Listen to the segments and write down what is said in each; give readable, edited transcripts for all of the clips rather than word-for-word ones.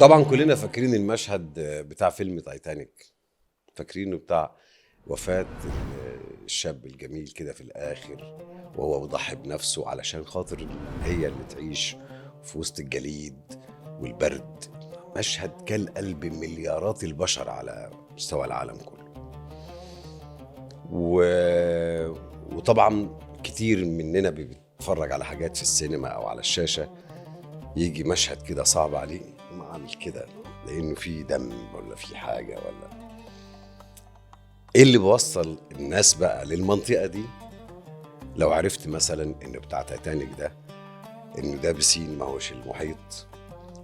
طبعا كلنا فاكرين المشهد بتاع فيلم تايتانيك، فاكرينه بتاع وفاة الشاب الجميل كده في الآخر، وهو بيضحي بنفسه علشان خاطر هي اللي تعيش في وسط الجليد والبرد. مشهد كل قلب مليارات البشر على مستوى العالم كله. و... وطبعا كتير مننا بيتفرج على حاجات في السينما أو على الشاشة، يجي مشهد كده صعب عليه ما عامل كده لأنه في دم ولا في حاجة ولا ايه اللي بيوصل الناس بقى للمنطقة دي. لو عرفت مثلا ان بتاع تايتانيك ده انه ده بسين ما هوش المحيط،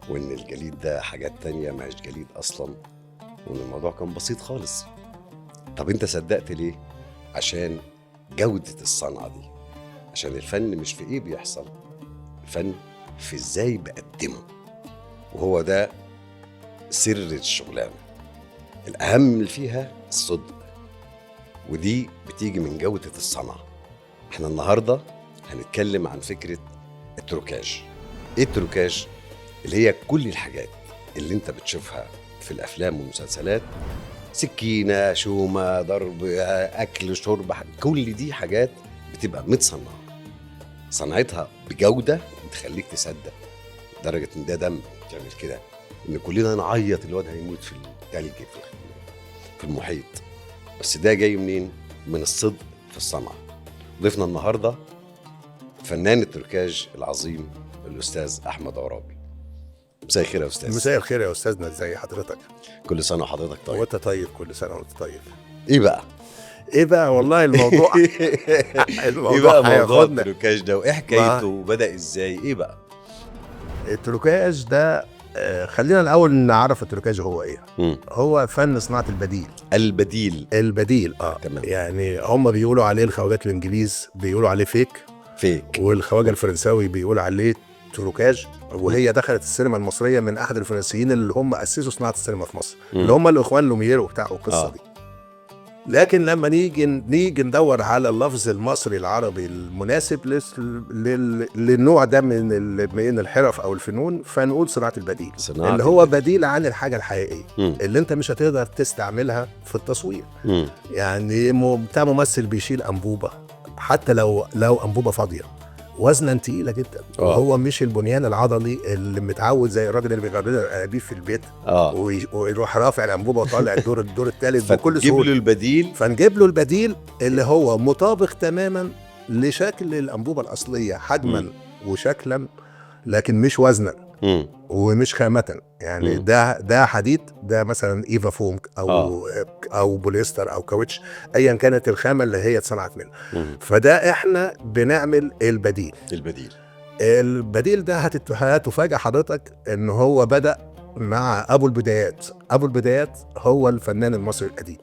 وان الجليد ده حاجات تانية ما هيش جليد اصلا، وان الموضوع كان بسيط خالص. طب انت صدقت ليه؟ عشان جودة الصنعة دي، عشان الفن مش في ايه بيحصل، الفن في ازاي بقدمه، وهو ده سر الشغلانة. الأهم اللي فيها الصدق، ودي بتيجي من جودة الصنعة. احنا النهاردة هنتكلم عن فكرة التروكاج. ايه التروكاج؟ اللي هي كل الحاجات اللي انت بتشوفها في الأفلام والمسلسلات، سكينة، شومة، ضرب، أكل، شرب، كل دي حاجات بتبقى متصنعة، صنعتها بجودة بتخليك تصدق درجة ان ده دم تعمل كده، ان كلنا نعيط الواد هيموت في التلج في المحيط. بس ده جاي منين؟ من الصدق في الصنعة. ضيفنا النهاردة فنان التركاج العظيم الأستاذ أحمد عرابي. مساء الخير يا أستاذ. مساء الخير يا أستاذنا، ازي حضرتك؟ كل سنة وحضرتك طيب. وانت طيب، كل سنة وانت طيب. ايه بقى والله الموضوع ايه بقى موضوع هياخدنا. التركاج ده وايه حكايته وبدأ ازاي؟ ايه بقى التروكاج ده؟ خلينا الأول نعرف التروكاج هو ايه. هو فن صناعة البديل. البديل تمام. يعني هم بيقولوا عليه، الخواجات الإنجليز بيقولوا عليه فيك، والخواجة الفرنساوي بيقولوا عليه تروكاج. وهي دخلت السينما المصرية من أحد الفرنسيين اللي هم أسسوا صناعة السينما في مصر، اللي هم الإخوان لوميير وبتاع القصة دي. لكن لما نيجي ندور على اللفظ المصري العربي المناسب للنوع ده من الحرف او الفنون، فنقول صناعة البديل، اللي هو بديل عن الحاجة الحقيقية اللي انت مش هتقدر تستعملها في التصوير. يعني بتاع ممثل بيشيل انبوبة، حتى لو انبوبة فاضية وزنا تقيله جدا، وهو مش البنيان العضلي اللي متعود زي الراجل اللي بيغرد الانابيب في البيت ويروح رافع الانبوبه وطالع الدور الثالث بكل سهوله. فنجيب له البديل اللي هو مطابق تماما لشكل الانبوبه الاصليه حجما وشكلا، لكن مش وزنا ومش خامه. يعني ده حديد، ده مثلا ايفا فوم او بوليستر او كاوتش، ايا كانت الخامه اللي هي اتصنعت منها. فده احنا بنعمل البديل ده. هتفاجئ حضرتك ان هو بدأ مع ابو البدايات هو الفنان المصري القديم.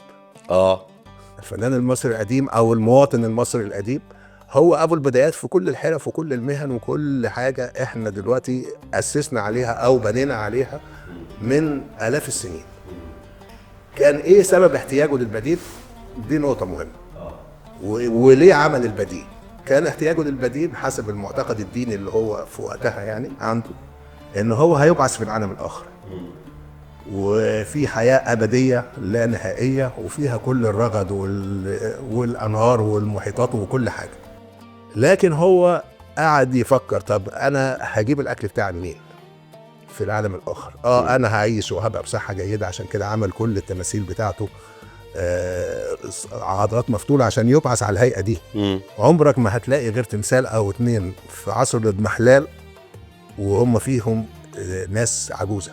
الفنان المصري القديم او المواطن المصري القديم هو ابو البدايات في كل الحرف وكل المهن وكل حاجه احنا دلوقتي اسسنا عليها او بنينا عليها من آلاف السنين. كان ايه سبب احتياجه للبديل؟ دي نقطه مهمه. وليه عمل البديل؟ كان احتياجه للبديل حسب المعتقد الديني اللي هو في وقتها يعني عنده، ان هو هيبعث في العالم الاخر، وفي حياة أبدية لا نهائية، وفيها كل الرغد والأنهار والمحيطات وكل حاجة. لكن هو قاعد يفكر، طب أنا هجيب الأكل بتاعي منين في العالم الآخر؟ أنا هعيش وهبقى بصحة جيدة. عشان كده عمل كل التماثيل بتاعته عضلات مفتولة عشان يبعث على الهيئة دي. عمرك ما هتلاقي غير تمثال أو اتنين في عصر الاضمحلال وهم فيهم ناس عجوزة.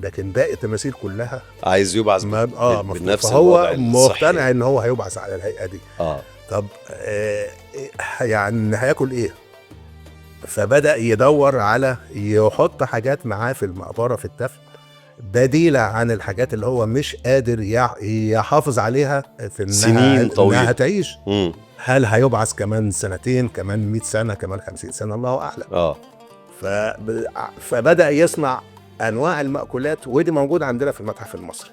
لكن باقي التماثيل كلها عايز يبعث بنفس فهو مقتنع ان هو هيبعث على الهيئة دي. طب يعني هياكل ايه؟ فبدأ يدور على يحط حاجات معاه في المقبرة في الدفن بديلة عن الحاجات اللي هو مش قادر يحافظ عليها في سنين طويلة انها هتعيش. هل هيبعث كمان سنتين، كمان 100 سنة، كمان 50 سنة؟ الله أعلم. فبدأ يصنع أنواع المأكولات، ودي موجودة عندنا في المتحف المصري.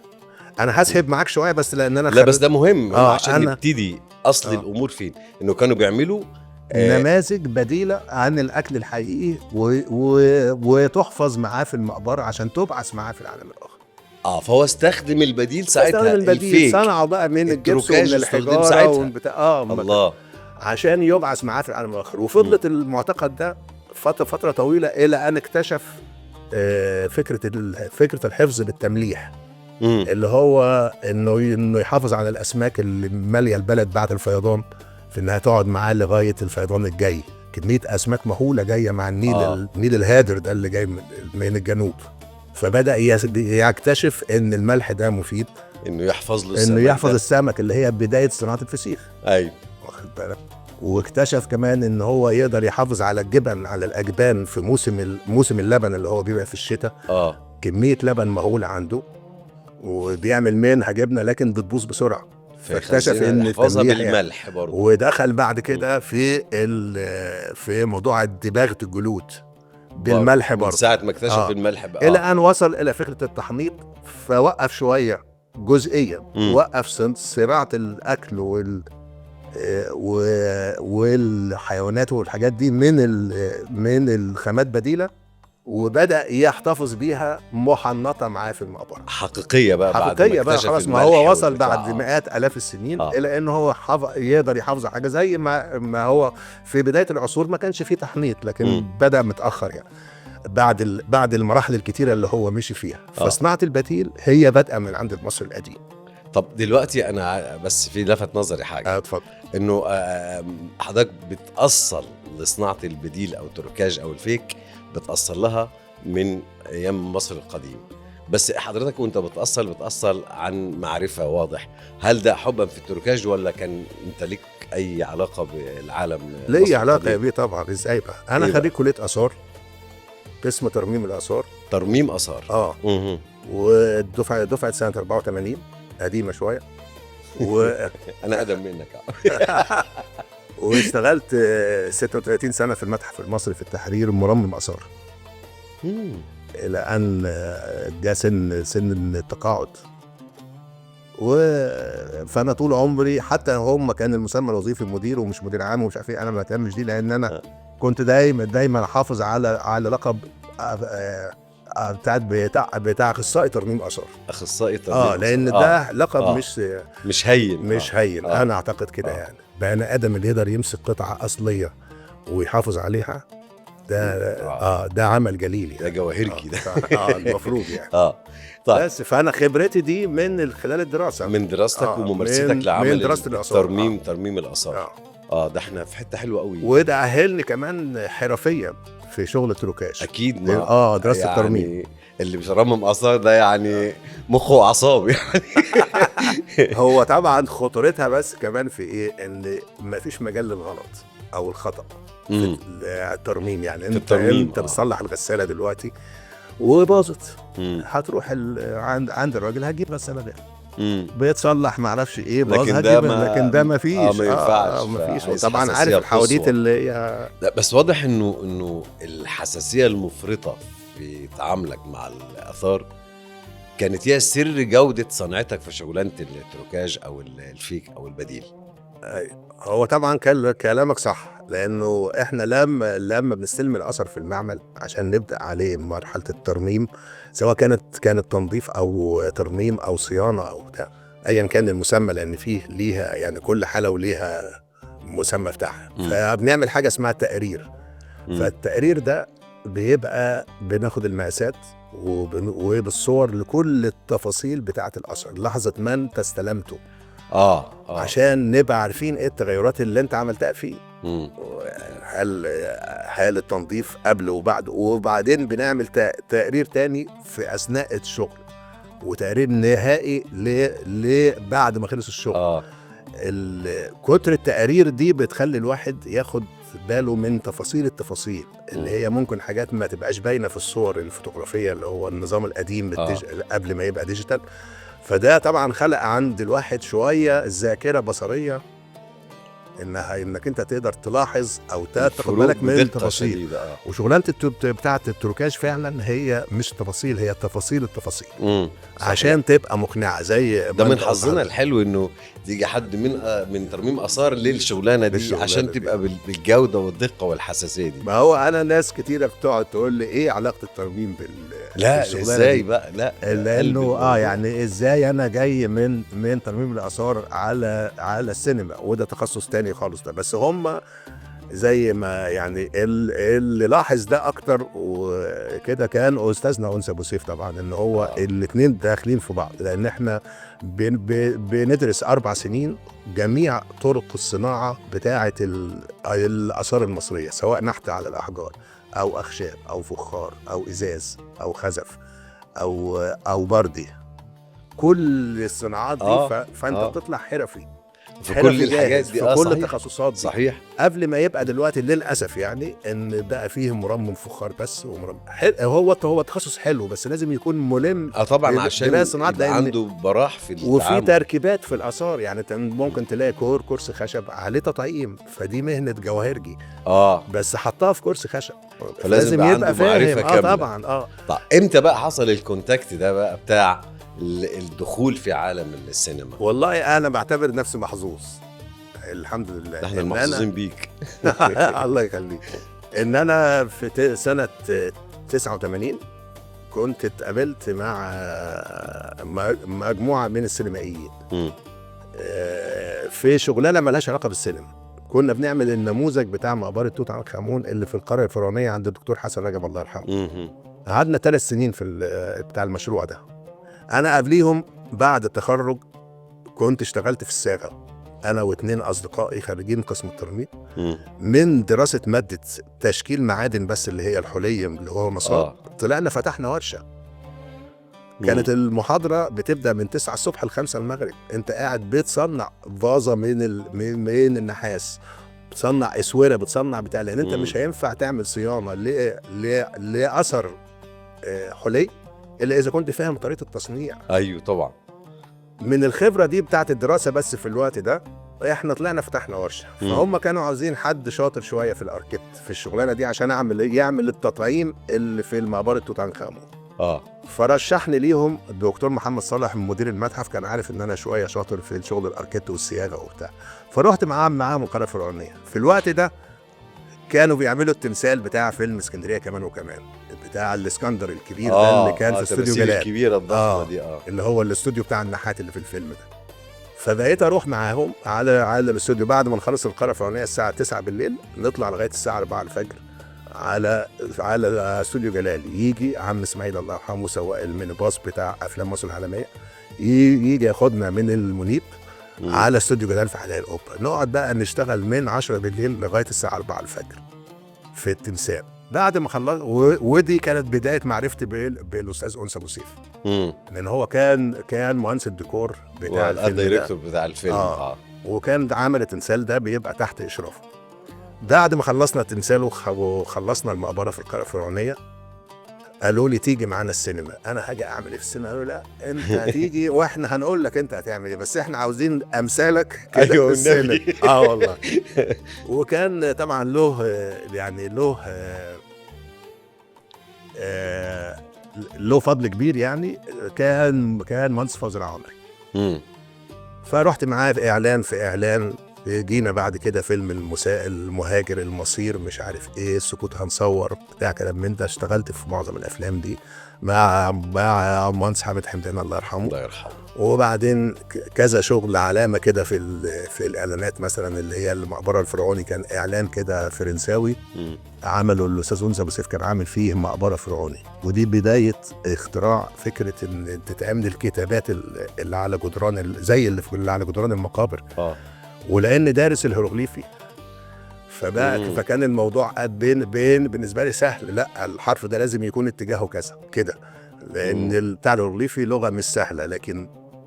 أنا هسحب معاك شوية بس لأن أنا لا بس ده مهم عشان نبتدي أصل الأمور فين. إنه كانوا بيعملوا نماذج بديله عن الاكل الحقيقي وتحفظ معاه في المقبره عشان تبعث معاه في العالم الاخر. فهو استخدم البديل ساعتها، استخدم البديل، الفيك، صنعوا بقى من الجبس ومن التروكاج استخدم الحجاره ساعتها. والبتاع الله. عشان يبعث معاه في العالم الاخر. وفضلت المعتقد ده فتره طويله الى ان اكتشف فكره الحفظ بالتمليح، اللي هو انه يحافظ على الاسماك اللي ماليه البلد بعد الفيضان، في انها تقعد معاه لغايه الفيضان الجاي. كميه اسماك مهوله جايه مع النيل، النيل الهادر ده اللي جاي من الجنوب. فبدا يكتشف ان الملح ده مفيد، انه يحفظ له السمك، انه يحفظ السمك اللي هي بدايه صناعه الفسيخ. ايوه، واخد بالك. واكتشف كمان ان هو يقدر يحافظ على الجبن، على الاجبان في موسم اللبن اللي هو بيبقى في الشتاء. كميه لبن مهوله عنده، وبيعمل منها جبنه لكن بتبوظ بسرعه. فاكتشف ان يحفظها التمليح بالملح برضه. ودخل بعد كده في موضوع دباغه الجلود بالملح برضه، من ساعه ما اكتشف الملح بقى، الى ان وصل الى فكره التحنيط. فوقف شويه جزئيا، وقف صناعه الاكل والحيوانات والحاجات دي من الخامات بديله، وبدأ يحتفظ يحتفظ محنطة معاه في المقبرة حقيقية بقى، حقيقية بقى خلاص. ما هو وصل بعد مئات آلاف السنين إلى إنه هو يقدر يحافظ على حاجة زي ما هو في بداية العصور ما كانش فيه تحنيط، لكن بدأ متأخر يعني بعد المراحل الكتيرة اللي هو مشي فيها. فصناعة البديل هي بدأ من عند المصري القديم. طب دلوقتي أنا بس في لفت نظري حاجة، اتفضل. إنه حضرتك بتأصل لصناعة البديل أو التروكاج أو الفيك، بتأصل لها من أيام مصر القديم، بس حضرتك وانت بتأصل عن معرفة واضح. هل ده حبا في التروكاج ولا كان انت ليك أي علاقة بالعالم؟ ليه علاقة بيه طبعا. ازاي بقى؟ أنا خريج كلية آثار، قسم ترميم الآثار. ترميم آثار. دفعة سنة 84، قديمة شوية. أنا أقدم منك. واشتغلت 36 سنة في المتحف المصري في التحرير مرمم آثار، إلى أن جاء سن التقاعد. فأنا طول عمري، حتى هم كان المسمى الوظيفي مدير ومش مدير عام ومش عارف ايه، أنا ما اهتمش دي، لأن أنا كنت دايما حافظ على لقب بتاع أخصائي ترميم آثار. أخصائي ترميم لأن ده لقب مش هين. أنا أعتقد كده. يعني بني آدم اللي يقدر يمسك قطعة أصلية ويحافظ عليها، ده عمل جليل يعني. ده جواهرجي ده. المفروض يعني. طيب. بس فأنا خبرتي دي من خلال الدراسة، من دراستك وممارستك لعمل من دراسة الآثار. ترميم الآثار. ده احنا في حتة حلوة قوي، وده أهلني كمان حرفيا في شغل التروكاج. أكيد. دراسة يعني الترميم. اللي بيرمم آثار ده يعني مخه وأعصاب يعني. هو طبعا خطورتها بس كمان في إيه؟ إن مفيش مجال للغلط أو الخطأ في الترميم. يعني انت بتصلح الغسالة دلوقتي وباظت، هتروح عند الراجل هتجيب غسالة غير بيتصلح معرفش ايه باظ، لكن ده مفيش. ما ينفعش. مفيش. طبعا عارف الحواديت اللي لا، بس واضح انه الحساسية المفرطة في تعاملك مع الآثار كانت هي سر جودة صنعتك في شغلانة التروكاج او الفيك او البديل. هو طبعا كلامك صح، لانه احنا لما بنستلم الاثر في المعمل عشان نبدا عليه مرحله الترميم، سواء كانت تنظيف او ترميم او صيانه او بتاع، ايا كان المسمى، لان فيه ليها يعني كل حاله وليها مسمى بتاعها. فبنعمل حاجه اسمها تقرير. فالتقرير ده بيبقى بناخد المقاسات وبالصور لكل التفاصيل بتاعه الاثر لحظه ما انت استلمته. عشان نبقى عارفين ايه التغيرات اللي انت عملتها فيه. هل التنظيف قبل وبعد، وبعدين بنعمل تقرير تاني في اثناء الشغل، وتقرير نهائي بعد ما خلص الشغل. كتر التقارير دي بتخلي الواحد ياخد باله من التفاصيل اللي هي ممكن حاجات ما تبقاش باينه في الصور الفوتوغرافيه اللي هو النظام القديم قبل ما يبقى ديجيتال. فده طبعا خلق عند الواحد شوية الذاكرة بصرية انك انت تقدر تلاحظ او تاخد بالك من التفاصيل. وشغلانه بتاعه التروكاج فعلا هي مش تفاصيل، هي تفاصيل التفاصيل عشان تبقى مقنعه. زي ده من حظنا الحلو انه تيجي حد من ترميم اثار للشغلانه دي عشان تبقى بالجوده والدقه والحساسيه دي. ما هو انا ناس كتيره بتقعد تقول لي ايه علاقه الترميم لا ازاي بقى؟ لا لانه يعني ازاي انا جاي من ترميم الاثار على السينما، وده تخصص تاني خالص ده. بس هم زي ما يعني اللي لاحظ ده اكتر وكده كان استاذنا انس ابو سيف طبعا، ان هو الاثنين داخلين في بعض، لان احنا بندرس 4 سنين جميع طرق الصناعه بتاعه الاثار المصريه، سواء نحت على الاحجار او اخشاب او فخار او ازاز او خزف او بردي، كل الصناعات دي. فانت بتطلع حرفي في كل الحاجات دي، في كل التخصصات دي. صحيح. قبل ما يبقى دلوقتي للاسف يعني ان بقى فيه مرمم فخار بس ومرمم هو تخصص حلو، بس لازم يكون ملم طبعا عشان يبقى عنده براح في التعامل. وفي تركيبات في الاثار، يعني ممكن تلاقي كرسي خشب عليه تطعيم، فدي مهنه جواهرجي بس حطها في كرسي خشب، فلازم يبقى فاهم. طبعا. طب امتى بقى حصل الكونتاكت ده بقى بتاع الدخول في عالم السينما؟ والله انا بعتبر نفسي محظوظ الحمد لله. احنا محظوظين بيك. الله يخليك. ان انا في سنه 89 كنت اتقابلت مع مجموعه من السينمائيين في شغلانه ملهاش علاقه بالسينما. كنا بنعمل النموذج بتاع مقبره توت عنخ امون اللي في القريه الفرعونيه عند الدكتور حسن رجب الله يرحمه. قعدنا 3 سنين في بتاع المشروع ده. انا قبليهم بعد التخرج كنت اشتغلت في الصاغه، انا و2 اصدقائي خريجين قسم الترميم من دراسه ماده تشكيل معادن بس اللي هي الحليم اللي هو مصاب. طلعنا فتحنا ورشه. كانت المحاضره بتبدا من 9 الصبح ل5 المغرب. انت قاعد بتصنع فازه من النحاس، بتصنع اسوره، بتصنع بتاع، لان انت مش هينفع تعمل صيانه لاثر حلي الا اذا كنت فاهم طريقه التصنيع. ايوه طبعا. من الخبره دي بتاعت الدراسه بس في الوقت ده احنا طلعنا فتحنا ورشه. فهم كانوا عاوزين حد شاطر شويه في الاركيت في الشغلانه دي عشان يعمل التطعيم اللي في مقبره توت عنخ امون. فرشحني ليهم الدكتور محمد صالح مدير المتحف، كان عارف ان انا شويه شاطر في الشغل الاركيت والصياغه وبتاع، فرحت معاهم القريه الفرعونيه. في الوقت ده كانوا بيعملوا التمثال بتاع فيلم اسكندريه كمان وكمان، بتاع الاسكندر الكبير ده اللي كان في استوديو جلال الكبيره الضخمه دي اللي هو الاستوديو بتاع النحات اللي في الفيلم ده. فبقيت اروح معاهم على الاستوديو بعد ما نخلص القريه الفرعونيه الساعه 9 بالليل، نطلع لغايه الساعه 4 الفجر على استوديو جلال. يجي عم اسماعيل الله يرحمه سواق الميني باص بتاع افلام مصر العالميه، يجي ياخدنا من المنيب على استوديو جلال في حدائق الاوبرا، نقعد بقى نشتغل من 10 بالليل لغايه الساعه 4 الفجر في التمثال. بعد ما خلص، ودي كانت بدايه معرفتي بالاستاذ انس ابو سيف، لان هو كان مهندس الديكور بتاع الدايركتور بتاع الفيلم. وكان عمل التمثال ده بيبقى تحت اشرافه. بعد ما خلصنا التمثال وخلصنا المقبره في القريه الفرعونيه، قالوا لي تيجي معانا السينما. انا هاجي اعمل ايه في السينما؟ قالوا لا انت هتيجي واحنا هنقول لك انت هتعمل ايه، بس احنا عاوزين امثالك كده في السينما. والله. وكان طبعا له فضل كبير، يعني كان مهندس فوزي العمري. فرحت معاه في اعلان جينا بعد كده فيلم المهاجر، المصير، مش عارف ايه، السكوت هنصور بتاع كلام من ده. اشتغلت في معظم الافلام دي مع مهندس حامد حمدان الله يرحمه. الله يرحمه. وبعدين كذا شغل علامه كده في الاعلانات، مثلا اللي هي المقبره الفرعوني، كان اعلان كده فرنساوي عمله الاستاذ انس ابو سيف، كان عامل فيه مقبره فرعوني. ودي بدايه اختراع فكره ان تتعمل الكتابات اللي على جدران زي اللي على جدران المقابر. ولان دارس الهيروغليفي فكان الموضوع بالنسبه لي سهل. لا، الحرف ده لازم يكون اتجاهه كذا كده، لان بتاع الهيروغليفي لغه مش سهله،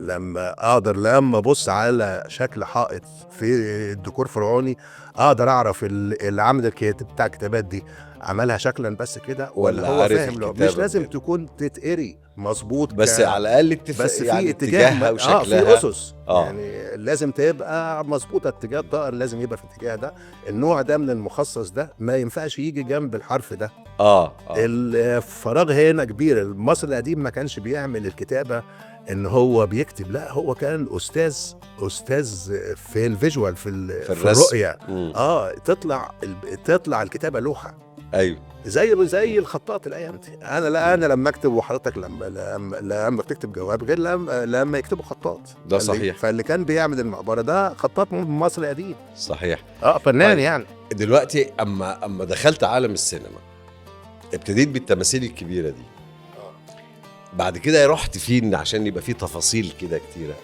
لما ابص على شكل حائط في الديكور فرعوني اقدر اعرف اللي عامل بتاع الكتابات دي عملها شكلا بس كده ولا هو فاهم. لو مش لازم تكون تتقري مظبوط بس على الاقل بس يعني في اتجاهها وشكلها في اسس يعني لازم تبقى مظبوطه. اتجاه الطائر لازم يبقى في الاتجاه ده. النوع ده من المخصص ده ما ينفعش يجي جنب الحرف ده. الفراغ هنا كبير. المصري القديم ما كانش بيعمل الكتابه ان هو بيكتب، لا هو كان استاذ في الفيجوال في الرؤيه. تطلع الكتابه لوحه. ايوه زي الخطاط الايام دي. انا لما اكتب وحضرتك لما بتكتب جواب غير لما يكتبوا خطاط. ده صحيح. فاللي كان بيعمل المقبره ده خطاط مصري قديم. صحيح. فنان طيب. يعني. دلوقتي اما دخلت عالم السينما ابتديت بالتماثيل الكبيره دي. بعد كده رحت فين عشان يبقى فيه تفاصيل كده كتيره؟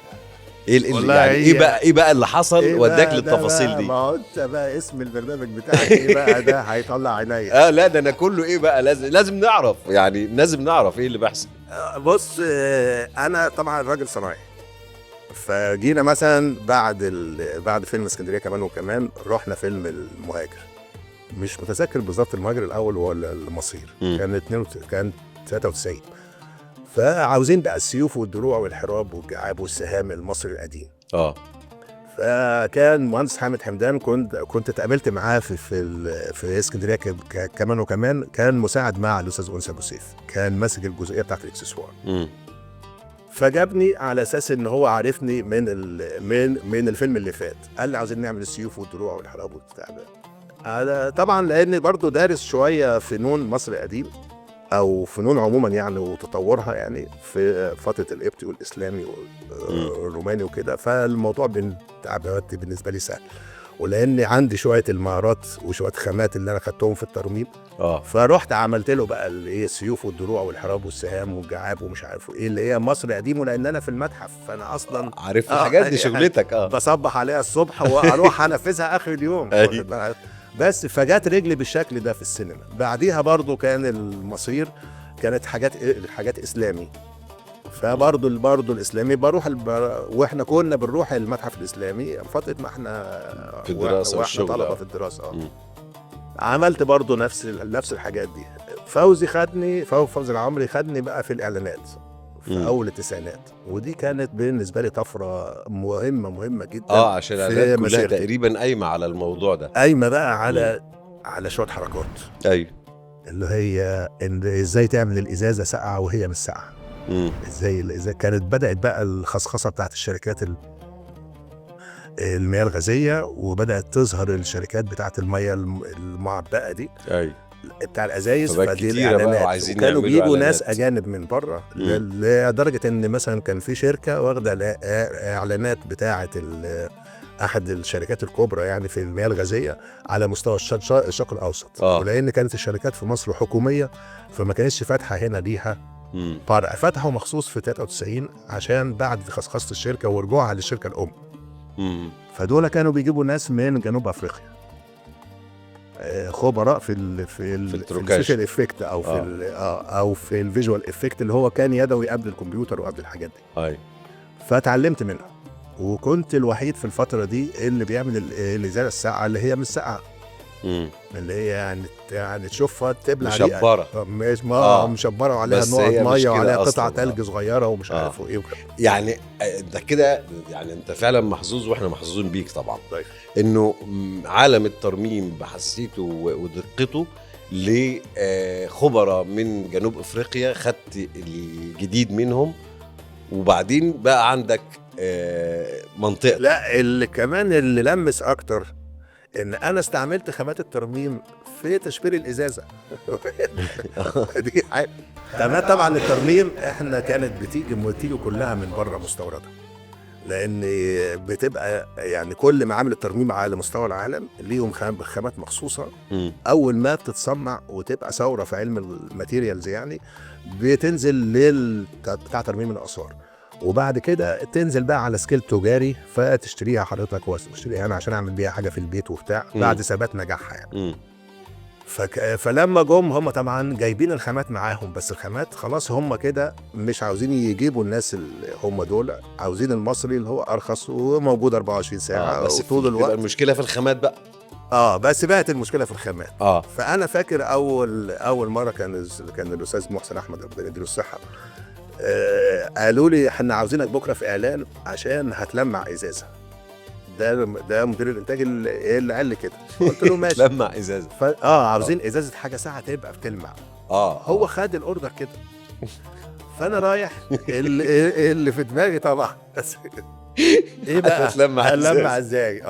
ايه بقى اللي حصل وداك للتفاصيل دي؟ ما هو انت بقى اسم البرنامج بتاعك ايه بقى؟ ده هيطلع عينيا. لا ده انا كله ايه بقى، لازم نعرف، يعني لازم نعرف ايه اللي بيحصل. بص انا طبعا راجل صناعي. فجينا مثلا بعد فيلم اسكندريه كمان وكمان رحنا فيلم المهاجر. مش متذكر بالظبط المهاجر الاول ولا المصير. كان 93. فعاوزين بقى السيوف والدروع والحراب والجعاب والسهام المصري القديم. فكان مهندس حامد حمدان كنت اتقابلت معاه في اسكندريه كمان وكمان. كان مساعد مع الاستاذ انس ابو سيف، كان ماسك الجزئيه بتاعت الاكسسوار. فجابني على اساس ان هو عارفني من الفيلم اللي فات. قال لي عاوزين نعمل السيوف والدروع والحراب والبتاع ده. طبعا لاني برضو دارس شويه فنون مصر قديم او فنون عموما يعني وتطورها يعني في فتره القبطي والاسلامي والروماني وكده. فالموضوع بالنسبه لي سهل، ولان عندي شويه المهارات وشويه خامات اللي انا خدتهم في الترميم. فرحت عملت له بقى السيوف والدروع والحراب والسهام والجعاب ومش عارف ايه اللي هي مصر قديم. ولان انا في المتحف فانا اصلا عارف الحاجات دي شغلتك. بصبح عليها الصبح واروح انفذها اخر اليوم. بس فجات رجلي بالشكل ده في السينما. بعديها برضو كان المصير كانت حاجات اسلامي. فبرضو الاسلامي واحنا كنا بنروح المتحف الاسلامي فتره ما احنا في الدراسه واحنا طلبه في الدراسه. عملت برضو نفس الحاجات دي. فوزي العمري خدني بقى في الاعلانات في اول التسعينات. ودي كانت بالنسبه لي طفره مهمه جدا. عشان الاعلانات كلها تقريبا قايمه على الموضوع ده. قايمه بقى على شويه حركات. ايوه اللي هي إن ازاي تعمل الازازه ساقعه وهي مش ساقعه. ازاي كانت بدات بقى الخصخصه بتاعت الشركات المياه الغازيه، وبدات تظهر الشركات بتاعت المياه المعبأه دي. ايوه بتاع الازايز. فدي الاعلانات كانوا بيجيبوا ناس اجانب من بره لدرجه ان مثلا كان في شركه واخده اعلانات بتاعه احد الشركات الكبرى يعني في المياه الغازيه على مستوى الشرق الاوسط. ولان كانت الشركات في مصر حكوميه فما كانتش فاتحه هنا ليها فرع. فتحوا مخصوص في 93 عشان بعد خصخصه الشركه ورجوعها للشركه الام. فدول كانوا بيجيبوا ناس من جنوب افريقيا خبراء في الفيشل افكت او في الفيجوال افكت اللي هو كان يدوي قبل الكمبيوتر وقبل الحاجات دي. فتعلمت منها. وكنت الوحيد في الفتره دي اللي بيعمل الازازه الساقعه اللي هي مش ساقعه. اللي هي يعني تشوفها تبلع مشبره. مشبره وعليها نقط ميه وعليها قطعه ثلج صغيره ومش عارف ايه. يعني انت كده يعني انت فعلا محظوظ واحنا محظوظين بيك طبعا. طيب. انه عالم الترميم بحسيته ودقته لخبراء من جنوب افريقيا خدت الجديد منهم، وبعدين بقى عندك منطقه. لا اللي لمس اكتر ان انا استعملت خامات الترميم في تشبير الازازه. دي حاجه تمام. طبعا الترميم احنا كانت بتيجي كلها من بره مستورده، لان بتبقى يعني كل معامل الترميم على مستوى العالم ليهم خامات مخصوصه. اول ما بتتصنع وتبقى ثوره في علم الماتيريالز يعني بتنزل بتاع ترميم الاثار، وبعد كده تنزل بقى على سكيل تجاري فتشتريها حضرتك واشتريها انا عشان اعمل بيها حاجه في البيت وبتاع بعد ثبات نجاحها يعني. فلما جم هم طبعا جايبين الخامات معاهم، بس الخامات خلاص هم كده مش عاوزين يجيبوا الناس اللي هم دول، عاوزين المصري اللي هو ارخص وموجود 24 ساعه بس طول الوقت. المشكله في الخامات بقى. بس بقت المشكله في الخامات. فانا فاكر اول مره كان الاستاذ محسن احمد ربنا يديله الصحه، قالوا لي احنا عاوزينك بكره في اعلان عشان هتلمع ازازه. ده مدير الانتاج اللي قال لي كده. قلت له ماشي. لمع ازازه. عاوزين ازازه حاجه ساعه تبقى بتلمع. هو خد الاوردر كده. فانا رايح اللي في دماغي طبعا ايه بقى هتلمع ازاي؟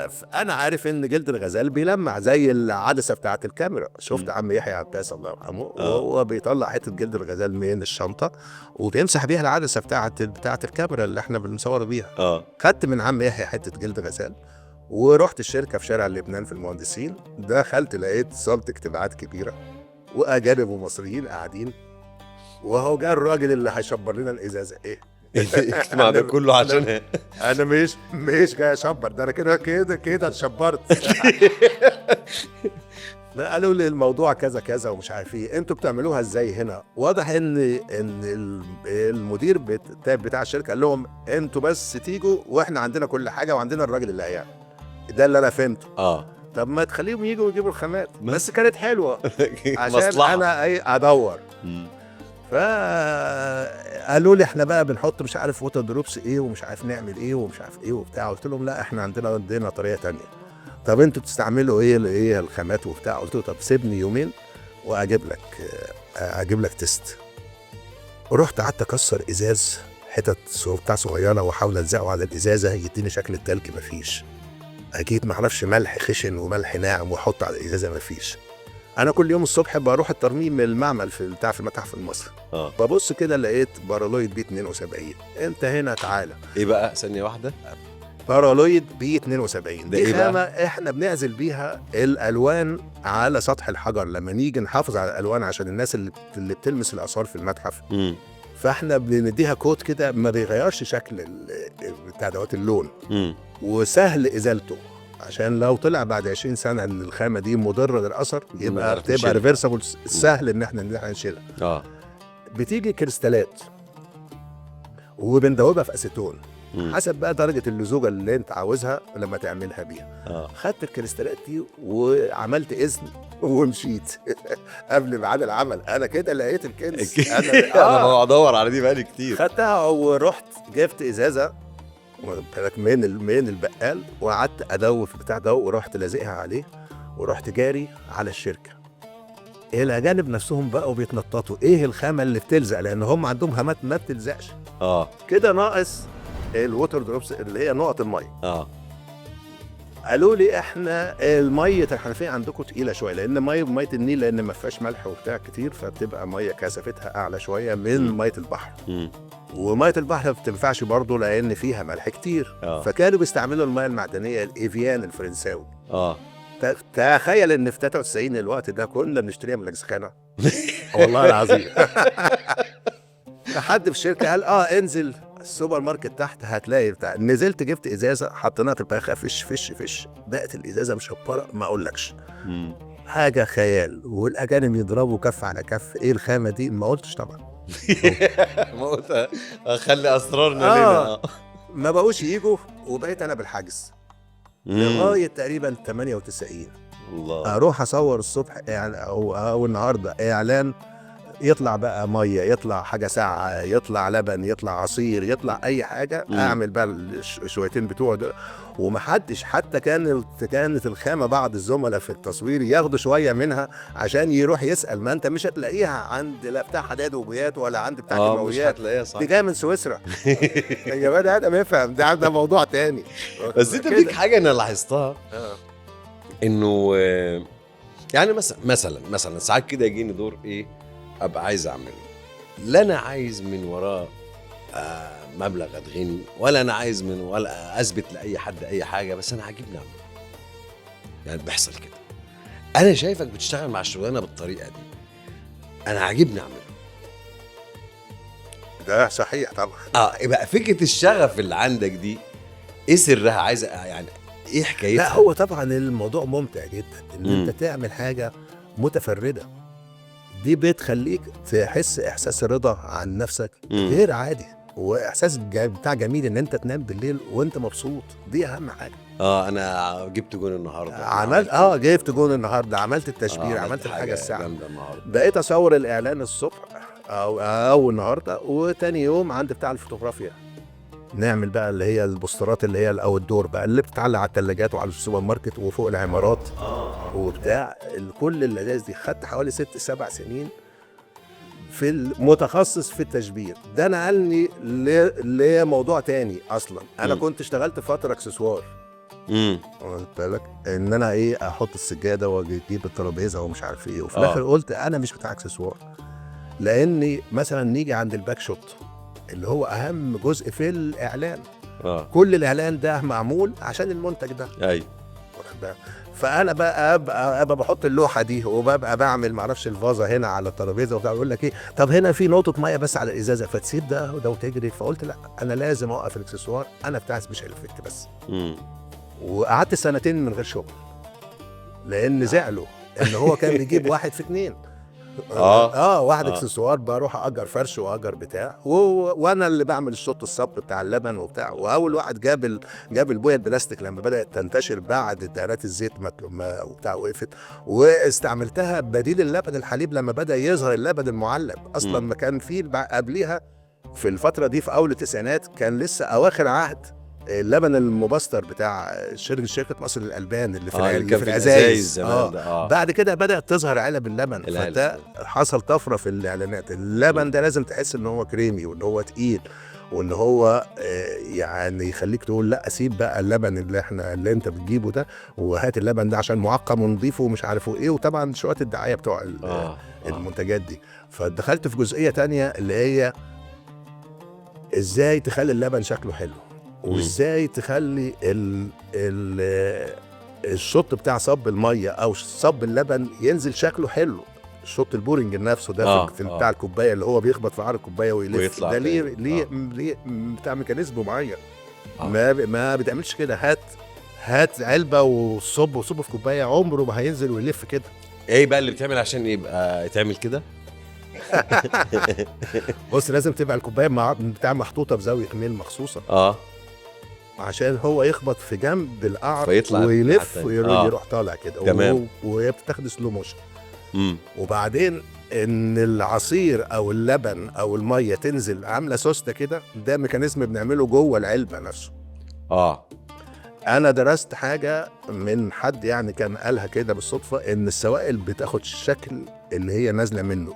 فانا عارف ان جلد الغزال بيلمع زي العدسه بتاعه الكاميرا. شفت عم يحيى عباس الله يرحمه وهو بيطلع حته جلد الغزال من الشنطه وبيمسح بيها العدسه بتاعه الكاميرا اللي احنا بنصور بيها. خدت من عم يحيى حته جلد غزال ورحت الشركه في شارع لبنان في المهندسين. دخلت لقيت صاله اجتماعات كبيره واجانب ومصريين قاعدين، وهو جاء الراجل اللي هيشبر لنا الازازه. ايه الاجتماع ده كله عشان انا مش جاي اشبر، ده انا كده اتشبرت. قالوا لي الموضوع كذا كذا ومش عارف ايه، انتوا بتعملوها ازاي هنا؟ واضح ان المدير بتاع الشركه قال لهم انتوا بس تيجوا واحنا عندنا كل حاجه وعندنا الراجل اللي هيعمل. ده اللي انا فهمته. طب ما تخليهم يجوا ويجيبوا الخامات. بس كانت حلوه عشان انا ادور. فقالوا لي احنا بقى بنحط مش عارف ووتر دروبس ايه ومش عارف نعمل ايه ومش عارف ايه وبتاع. قلت لهم لا احنا عندنا طريقه تانية. طب انتوا بتستعملوا ايه الخامات وبتاع؟ قلت له طب سيبني يومين واجيب لك تيست. ورحت قعدت اكسر ازاز حتت بتاع صغيره واحاول الزقه على الازازه يديني شكل التلج. مفيش. اكيد ما اعرفش ملح خشن وملح ناعم واحط على الازازه. مفيش. انا كل يوم الصبح بروح الترميم من المعمل في المتحف المصري. ببص كده لقيت بارالويد بي 72. انت هنا تعالى. ايه بقى ثانيه واحده؟ بارالويد بي 72 دي إيه خامه احنا بنعزل بيها الالوان على سطح الحجر لما نيجي نحافظ على الالوان عشان الناس اللي بتلمس الاثار في المتحف. فاحنا بنديها كود كده ما بيغيرش شكل بتاع دوت اللون. وسهل ازالته عشان لو طلع بعد 20 سنه ان الخامه دي مضره للاثر يبقى بتبقى ريفرسبل. سهل ان احنا نشيلها. بتيجي كريستالات وبندوبها في اسيتون حسب بقى درجه اللزوجه اللي انت عاوزها لما تعملها بيها. خدت الكريستالات دي وعملت اذن ومشيت قبل ميعاد العمل. انا كده لقيت الكنز. انا بدور على دي بقالي كتير. خدتها ورحت جبت ازازه من البقال وقعدت ادوف بتاع ده ورحت لازقها عليه ورحت جاري على الشركه. الاجانب نفسهم بقوا بيتنططوا ايه الخامه اللي بتلزق لان هم عندهم خامات ما بتلزقش. كده ناقص الووتر دروبس اللي هي نقط الميه. قالوا لي احنا الميه الحنفيه عندكم تقيله شويه لان ميه النيل لان ما فيهاش ملح وبتاع كتير فبتبقى ميه كثافتها اعلى شويه من ميه البحر. وميه البحر ما بتنفعش برضه لان فيها ملح كتير. فكانوا بيستعملوا الميه المعدنيه الايفيان الفرنساوي. تخيل ان في 93 الوقت ده كنا بنشتريها من الاجزخانه. والله العظيم. حد في الشركه قال انزل السوبر ماركت تحت هتلاقي بتاع. نزلت جبت ازازه حطيناها في الباخه فش بقت الازازه مشبره ما اقولكش. حاجه خيال. والاجانب يضربوا كف على كف. ايه الخامه دي؟ ما قلتش طبعا. ما قلت اخلي اسرارنا لينا. ما بقوش يجوا وبقيت انا بالحجز لغايه تقريبا 98. الله. اروح اصور الصبح يعني او النهارده اعلان يطلع بقى ميه يطلع حاجه ساقعه يطلع لبن يطلع عصير يطلع اي حاجه. اعمل بقى شويتين بتوع ده ومحدش حتى كانت الخامه بعض الزملاء في التصوير ياخدوا شويه منها عشان يروح يسال. ما انت مش هتلاقيها عند لا بتاع حداد وبيات ولا عند بتاع كيماويات. مش هتلاقيها صح. دي جايه من سويسرا. يا جماعه ده ما يفهم ده موضوع تاني. بس انت فيك حاجه انا لاحظتها انه يعني مثلا ساعات كده يجيني دور ايه ابقى عايز اعمله. لا انا عايز من وراه مبلغ اتغني ولا انا عايز ولا اثبت لاي حد اي حاجه. بس انا عاجبني اعمله. يعني بيحصل كده. انا شايفك بتشتغل مع الشغلانه بالطريقه دي. انا عاجبني اعمله. ده صحيح طبعا. يبقى فكره الشغف اللي عندك دي ايه سرها؟ عايز يعني ايه حكايتها؟ لا هو طبعا الموضوع ممتع جدا ان انت تعمل حاجه متفرده، دي بتخليك تحس احساس الرضا عن نفسك غير عادي، واحساس بتاع جميل ان انت تنام بالليل وانت مبسوط، دي اهم حاجه. انا جبت جون النهارده، عملت جبت جون النهارده، عملت التشبير، عملت الحاجه الساعه جامده النهارده. بقيت اصور الاعلان الصبح او النهارده، وتاني يوم عند بتاع الفوتوغرافيا نعمل بقى اللي هي البوسترات اللي هي الاو الدور بقى اللي بتتعلق على الثلاجات وعلى السوبر ماركت وفوق العمارات وبتاع. كل اللذاذ دي خدت حوالي 6-7 سنين في المتخصص في التشبير ده. نقلني لموضوع تاني اصلا. انا كنت اشتغلت فتره اكسسوار، قلت لك ان انا ايه احط السجاده واجيب الترابيزه ومش عارف ايه، وفي الاخر قلت انا مش بتاع اكسسوار، لاني مثلا نيجي عند الباك شوت اللي هو اهم جزء في الاعلان. كل الاعلان ده معمول عشان المنتج ده. ايوه. فانا بقى ابقى بحط اللوحه دي وببقى بعمل معرفش الفازه هنا على الترابيزه وبتاع، يقول لك ايه طب هنا في نقطه ميه بس على الازازه، فتسيب ده وتجري. فقلت لا انا لازم اوقف الاكسسوار، انا بتاع سبيشال افكت بس. وقعدت 2 سنين من غير شغل لان زعلوا ان هو كان بيجيب 1 في 2. واحد اكسسوار بروح اجر فرش واجر بتاع وانا اللي بعمل الشوط الصب بتاع اللبن وبتاع. واول واحد جاب البويه البلاستيك لما بدات تنتشر بعد دائرات الزيت وبتاع وقفت، واستعملتها بديل اللبن الحليب لما بدا يظهر اللبن المعلب. اصلا ما كان فيه قبليها في الفتره دي في اول التسعينات كان لسه اواخر عهد اللبن المبستر بتاع شركه مصر للالبان اللي في الازايز. بعد كده بدات تظهر علب اللبن، فده حصل طفره في الاعلانات. اللبن ده لازم تحس ان هو كريمي وان هو تقيل وان هو يعني يخليك تقول لا اسيب بقى اللبن اللي انت بتجيبه ده وهات اللبن ده عشان معقم ونضيفه ومش عارفه ايه، وطبعا شويه الدعايه بتوع المنتجات دي. فدخلت في جزئيه تانية اللي هي ازاي تخلي اللبن شكله حلو، وازاي تخلي الشوط بتاع صب الميه او صب اللبن ينزل شكله حلو. الشوط البورنج نفسه ده في بتاع الكوبايه اللي هو بيخبط في عرض الكوبايه ويلف ده ليه بتاع ميكانيزم معين. ما بتعملش كده هات علبه وصب في كوبايه، عمره ما هينزل ويلف كده. ايه بقى اللي بتعمل عشان يبقى تعمل كده؟ بص لازم تبقى الكوبايه بتاع محطوطه بزاويه ميل مخصوصه عشان هو يخبط في جنب القعر ويلف ويروح طالع كده. وهي بتاخد سلو موشن. وبعدين ان العصير او اللبن او الميه تنزل عامله سوسته كده، ده ميكانيزم بنعمله جوه العلبه نفسه. انا درست حاجه من حد يعني كان قالها كده بالصدفه، ان السوائل بتاخد شكل اللي هي نازله منه،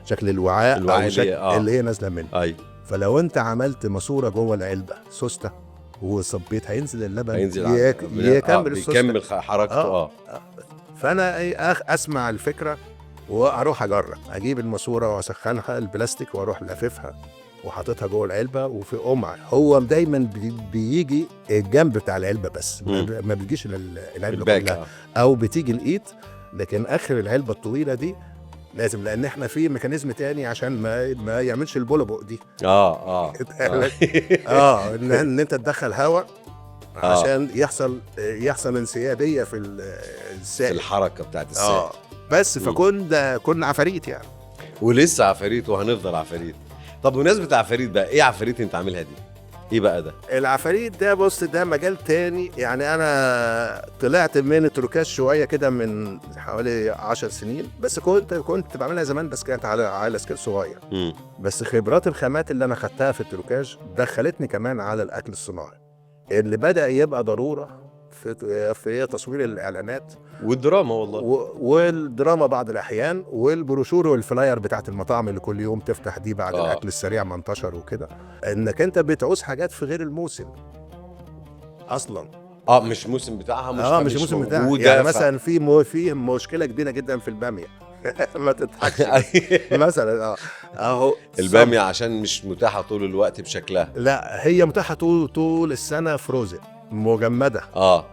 شكل الوعاء او شكل اللي هي نازله منه. فلو انت عملت ماسوره جوه العلبه سوسته وصبيت هينزل اللبن يكمل حركته. فانا اسمع الفكره واروح اجرب، اجيب الماسوره واسخنها البلاستيك واروح لاففها وحاططها جوه العلبه وفي قمع. هو دايما بيجي الجنب بتاع العلبه بس، ما بيجيش العلبه كلها او بتيجي الايد، لكن اخر العلبه الطويله دي لازم، لان احنا في ميكانيزم تاني عشان ما يعملش البولبق دي. ان انت تدخل هواء عشان يحصل انسيابيه في السائل، في الحركه بتاعت السائل. بس كنا عفاريت يعني، ولسه عفاريت وهنفضل عفاريت. طب بمناسبه عفاريت بقى، ايه عفاريت انت عاملها دي؟ ايه بقى ده؟ العفاريت ده بص ده مجال تاني يعني. انا طلعت من التروكاج شويه كده من حوالي 10 سنين، بس كنت بعملها زمان بس كانت على سكيل صغير. بس خبرات الخامات اللي انا خدتها في التروكاج دخلتني كمان على الاكل الصناعي اللي بدأ يبقى ضروره في تصوير الاعلانات والدراما. والله والدراما بعض الاحيان، والبروشور والفلاير بتاعت المطاعم اللي كل يوم تفتح دي بعد الاكل السريع ما انتشر وكده، انك انت بتعوز حاجات في غير الموسم اصلا. مش موسم بتاعها، مش موسم بتاعها يعني. مثلا في مشكله كبيره جدا في الباميه ما تضحكش مثلا اهو الباميه عشان مش متاحه طول الوقت بشكلها. لا هي متاحه طول السنه فروزن مجمده.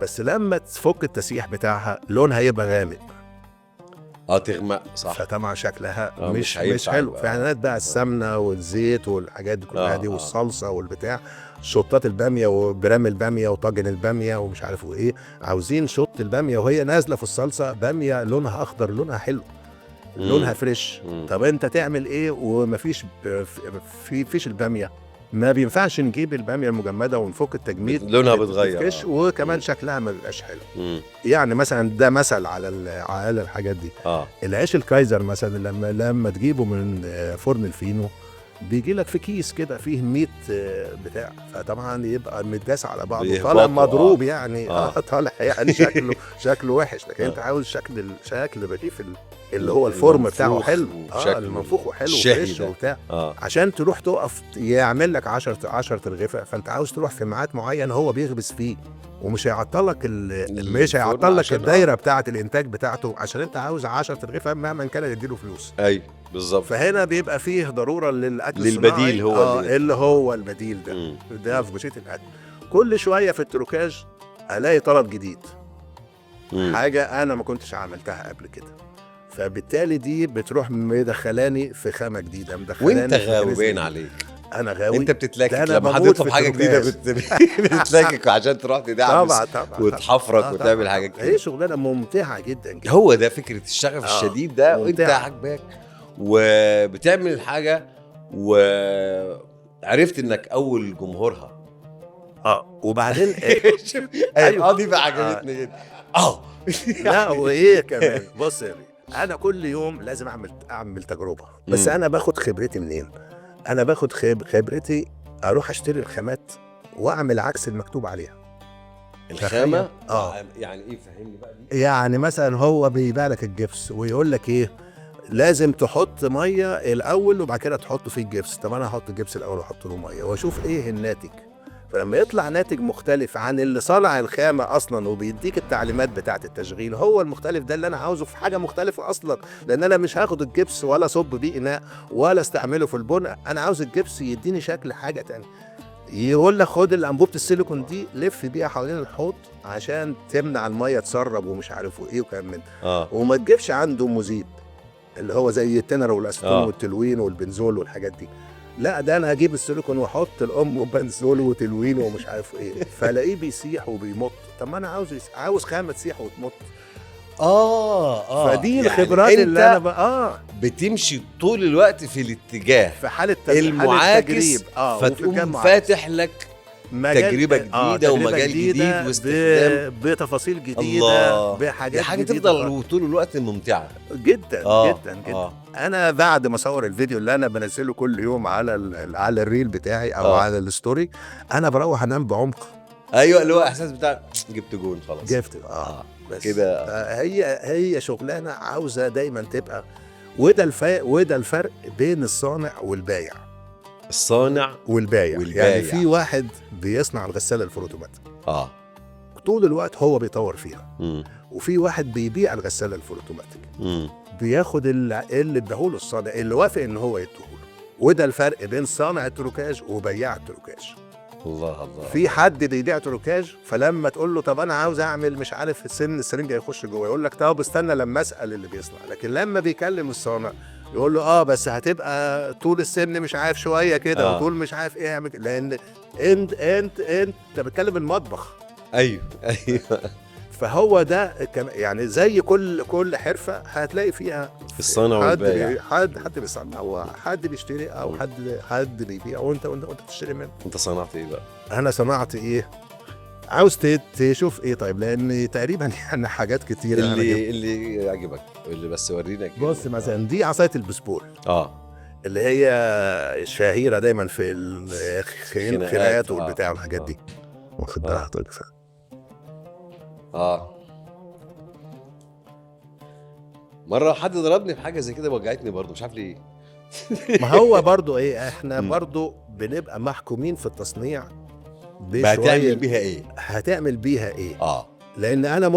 بس لما تفك التسيح بتاعها لونها هيبقى غامق، تغمق صح. فطبعا شكلها مش مش حلو. في اعلانات بقى السمنه والزيت والحاجات دي كلها دي والصلصه والبتاع، شطات الباميه وبرام الباميه وطاجن الباميه ومش عارف ايه، عاوزين شط الباميه وهي نازله في الصلصه باميه لونها اخضر، لونها حلو، لونها فريش. طب انت تعمل ايه ومفيش فيش الباميه؟ ما بينفعش نجيب الباميه المجمده ونفك التجميد، لونها بتغير وكمان شكلها ما بيبقاش حلو. يعني مثلا ده مثل على الحاجات دي. العيش الكايزر مثلا لما تجيبه من فرن الفينو بيجي لك في كيس كده فيه 100 بتاع، فطبعا يبقى متداس على بعضه طالع مضروب يعني طالع يعني شكله وحش. لكن انت عاوز شكل الرغيف اللي هو الفورم بتاعه حلو، المنفوخ وحلو وفريش وبتاع، عشان تروح تقف يعمل لك 10 رغيفه، فانت عاوز تروح في ميعاد معين هو بيخبز فيه، ومش هيعطلك مش هيعطلك الدايره بتاعه الانتاج بتاعته، عشان انت عاوز 10 رغيفه مهما كان يديله فلوس. ايوه بالظبط. فهنا بيبقى فيه ضروره للاكل للبديل هو اللي هو البديل ده في بشيت الاكل. كل شويه في التروكاج الاقي طلب جديد، حاجه انا ما كنتش عملتها قبل كده، فبالتالي دي بتروح مدخلاني في خامه جديده، مدخلاني. وانت غاوي باين عليك. انا غاوي. انت بتتلاكك لما هتطلب حاجه جديده بتتلاكك عشان تروح تدعبس طبعا وتحفرك وتعمل حاجات كده. هي شغلانه ممتعه جدا جدا. هو ده فكره الشغف الشديد ده، وانت عاجباك وبتعمل الحاجه وعرفت انك اول جمهورها. وبعدين ايوه دي بقى عجبتني جدا. لا وايه كمان، بص انا كل يوم لازم اعمل تجربه، بس انا باخد خبرتي منين؟ انا باخد خبرتي اروح اشتري الخامات واعمل عكس المكتوب عليها. الخامه يعني ايه؟ فهمني بقى دي. يعني مثلا هو بيبيع لك الجبس ويقول لك ايه، لازم تحط ميه الاول وبعد كده تحط فيه الجبس. طب انا هحط الجبس الاول واحط له ميه واشوف ايه الناتج. فلما يطلع ناتج مختلف عن اللي صنع الخامه اصلا وبيديك التعليمات بتاعه التشغيل، هو المختلف ده اللي انا عاوزه في حاجه مختلفه اصلا، لان انا مش هاخد الجبس ولا صب بيه اناء ولا استعمله في البناء، انا عاوز الجبس يديني شكل حاجه تانية. يقول لك خد الانبوبه السيليكون دي لف بيها حوالين الحوض عشان تمنع الميه تسرب ومش عارف ايه وكلام من وما تجيبش عنده مذيب اللي هو زي التنر والاسفون والتلوين والبنزول والحاجات دي. لا ده انا هجيب السيليكون واحط الام وبنزول وتلوين ومش عارف ايه، فلاقيه بيسيح وبيمط. طب ما انا عاوز خامه تسيح وتمط. فدي يعني الخبرات اللي انا بقى بتمشي طول الوقت في الاتجاه في حاله المعاكس، فتقوم فاتح لك تجربه جديده ومجال جديد واستخدام بتفاصيل جديده بحاجات حاجه تفضل طول الوقت ممتعه جدا جدا. انا بعد ما اصور الفيديو اللي انا بنزله كل يوم على الريل بتاعي او على الستوري، انا بروح انام بعمق. ايوه اللي هو احساس بتاع جبت جون خلاص جبت بس كده. هي شغلانه عاوزه دايما تبقى، وده الفرق بين الصانع والبايع. الصانع والبايع يعني في واحد بيصنع الغساله الفوتوماتيك طول الوقت هو بيطور فيها، وفي واحد بيبيع الغساله الفوتوماتيك بياخد اللي اداهوله الصانع اللي وافق ان هو يديهوله. وده الفرق بين صانع التروكاج وبياع التروكاج. الله في حد بيبيع تروكاج، فلما تقول له طب انا عاوز اعمل مش عارف السرنجه يخش جوه، يقول لك طب استنى لما اسال اللي بيصنع. لكن لما بيكلم الصانع يقول له بس هتبقى طول السن مش عارف شويه كده وطول مش عارف ايه، لان انت بتتكلم المطبخ. ايوه فهو ده يعني زي كل حرفه هتلاقي فيها الصانع والبيع، حد بيصنع او حد بيشتري او حد بيبيع وانت تشتري منه. انت صنعت ايه بقى؟ انا صنعت ايه؟ عاوز تشوف ايه؟ طيب لان تقريبا يعني حاجات كتير اللي يعجبك اللي بس ورينا كده. بص مثلا دي عصايه البسبول اللي هي شهيره دايما في الخناقات والبتاع والحاجات دي. واخد بالك مرة حد ضربني في حاجة زي كده وجعتني برضو مش عارف ليه. ما هو برضو ايه، احنا برضو بنبقى محكومين في التصنيع هتعمل بيها ايه لان انا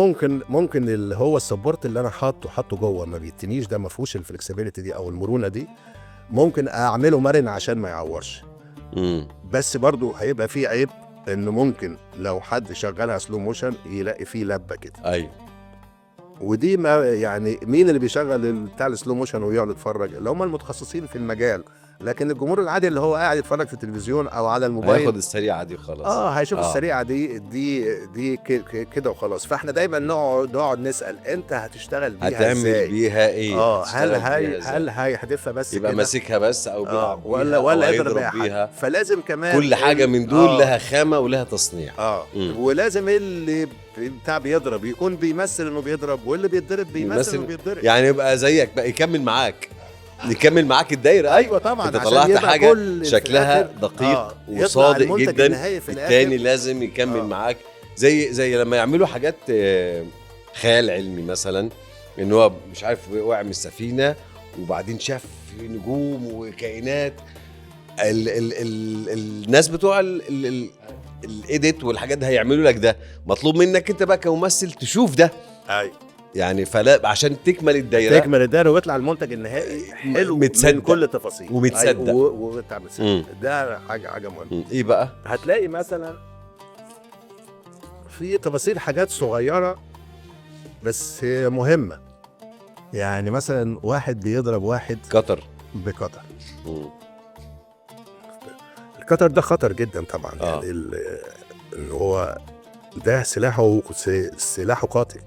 ممكن اللي هو السبورت اللي انا حاطه جوه ما بيتنيش، ده ما فيهوش الفلكسبيليتي دي او المرونة دي، ممكن اعمله مرن عشان ما يعورش. بس برضو هيبقى فيه عيب انه ممكن لو حد شغلها سلو موشن يلاقي فيه لبة كده. ايوه ودي ما يعني مين اللي بيشغل بتاع السلو موشن ويقعد يتفرج؟ اللي هم المتخصصين في المجال. لكن الجمهور العادي اللي هو قاعد يتفرج في التلفزيون او على الموبايل هياخد السريعه دي وخلاص. هيشوف السريعه دي كده وخلاص. فاحنا دايما نقعد نسال انت هتشتغل بيها هتعمل ازاي؟ بيها ايه؟ هل هيحدفها بس يبقى كده ماسكها بس او بيلعب ولا يضرب يضرب بيها؟ فلازم كمان كل حاجه من دول لها خامه ولها تصنيع. ولازم اللي بتاع بيضرب يكون بيمثل انه بيضرب، واللي بيتضرب بيمثل انه بيتضرب. يعني يبقى زيك بقى، يكمل معاك الدايره. ايوه طبعا، انت طلعت حاجه شكلها دقيق وصادق جدا، التاني لازم يكمل معاك. زي لما يعملوا حاجات خيال علمي مثلا، ان هو مش عارف وقع من السفينه وبعدين شاف نجوم وكائنات. الناس بتوع الايديت والحاجات دي هيعملوا لك ده. مطلوب منك انت بقى كممثل تشوف ده. يعني فلا، عشان تكمل الدايره ويطلع المنتج النهائي حلو متصدق من كل التفاصيل ومتصدق ده حاجه مهمه. ايه بقى؟ هتلاقي مثلا في تفاصيل حاجات صغيره بس مهمه. يعني مثلا واحد بيضرب واحد قطر بقطر. القطر ده خطر جدا طبعا. يعني اللي هو ده سلاحه قاتل.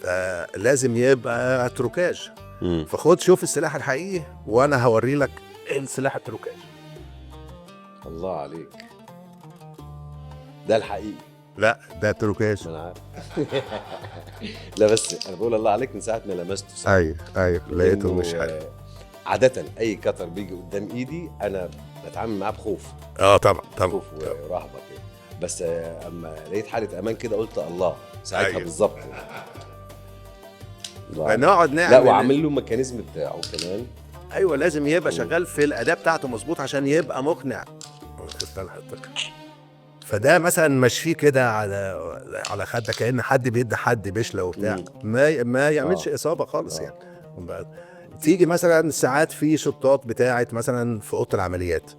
فلازم يبقى تروكاج. فخد شوف السلاح الحقيقي وانا هوري لك السلاح التروكاج. الله عليك، ده الحقيقي. لا ده تروكاج. انا عارف. لا بس انا بقول الله عليك من ساعه ما لمسته. ايوه لقيته مش حلو. عاده اي قطر بيجي قدام ايدي انا بتعامل معاه بخوف. طبعا خوف ورهبه كده. بس اما لقيت حاله امان كده قلت الله ساعتها بالظبط. فنقعد نعمل. لا وعامل له الميكانيزم بتاعه كمان. ايوه لازم يبقى شغال في الاداء بتاعته مظبوط عشان يبقى مقنع. فده مثلا مشيه كده على خده كأن حد بيدي حد بشله وبتاع. ما يعملش اصابه خالص. يعني تيجي مثلا ساعات في شطات بتاعت مثلا في اوضه العمليات.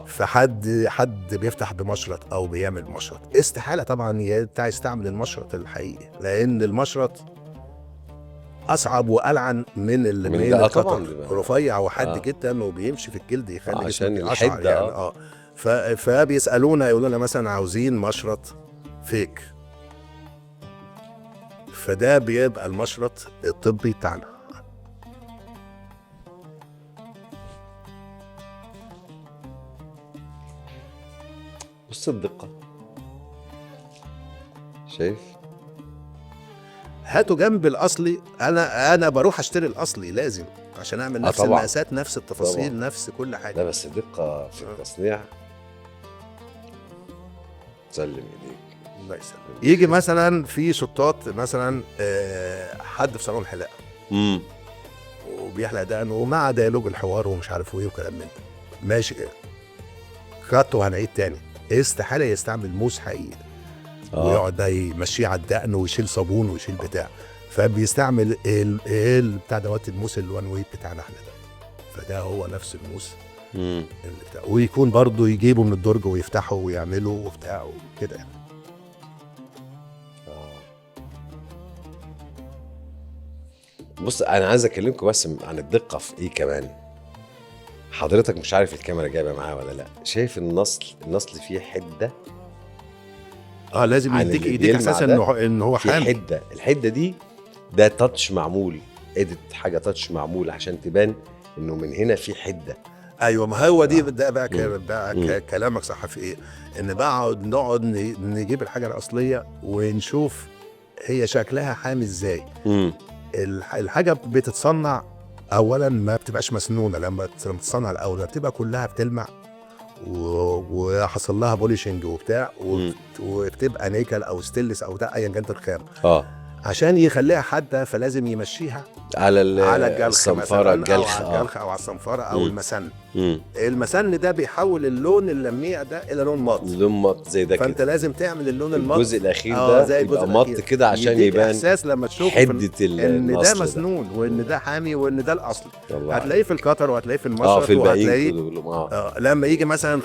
فحد بيفتح بمشرط او بيعمل مشرط، استحاله طبعا يستعمل المشرط الحقيقي، لان المشرط اصعب والعن من القطر. رفيع وحاد جدا وبيمشي في الجلد يخلي عشان الحده. يعني فبيسالونا يقولوا لنا مثلا عاوزين مشرط فيك، فده بيبقى المشرط الطبي بتاعنا. بص الدقه، شايف؟ هاتوا جنب الاصلي. انا بروح اشتري الاصلي لازم عشان اعمل نفس المقاسات، نفس التفاصيل، طبعا. نفس كل حاجه. لا بس دقه في التصنيع. سلم ايديك. الله يسلمك. يجي مثلا في شطات مثلا حد في صالون حلاقه وبيحلق دقنه ومع ديالوج الحوار ومش عارف ايه وكلام من ده ماشي خدته وهنعيد تاني. استحاله يستعمل موس حقيقي ويقعد ده يمشيه على الدقن ويشيل صابون ويشيل بتاع. فبيستعمل بتاع دوت الموس الوان ويت بتاعنا احنا ده. فده هو نفس الموس اللي بتاع. ويكون برضو يجيبه من الدرج ويفتحه ويعمله وبتاع وكده يعني. بص انا عايز اكلمكم بس عن الدقه في ايه كمان. حضرتك مش عارف الكاميرا جايبه معاه ولا لا، شايف النصل فيه حده. لازم يديك اساسا انه هو حامل حده. الحده دي ده تاتش معمول، اديت حاجه تاتش معمول عشان تبان انه من هنا في حده. ايوه ما هو دي ده بقى كلامك صح في ايه، ان نقعد نجيب الحاجه الاصليه ونشوف هي شكلها حامل ازاي. الحاجه بتتصنع اولا ما بتبقاش مسنونه، لما تتصنع الاول بتبقى كلها بتلمع وحصل لها بوليشنج وبتاع وبتبقى نيكل او ستيلس او ده ايا كانت الخام. عشان يخليها حاده فلازم يمشيها على الجلخ الصنفره، الجلخ او على الجلخ او على الصنفره او المسن. المسن ده بيحول اللون اللميع ده الى لون مط، لون مط زي ده كده. فانت لازم تعمل اللون المط الجزء الاخير ده يبقى مط كده عشان يبان احساس لما تشوفه حده ان ده مسنون وان ده حامي وان ده الاصل. هتلاقيه في القطر وهتلاقيه في المشرط في وهتلاقيه لما يجي مثلا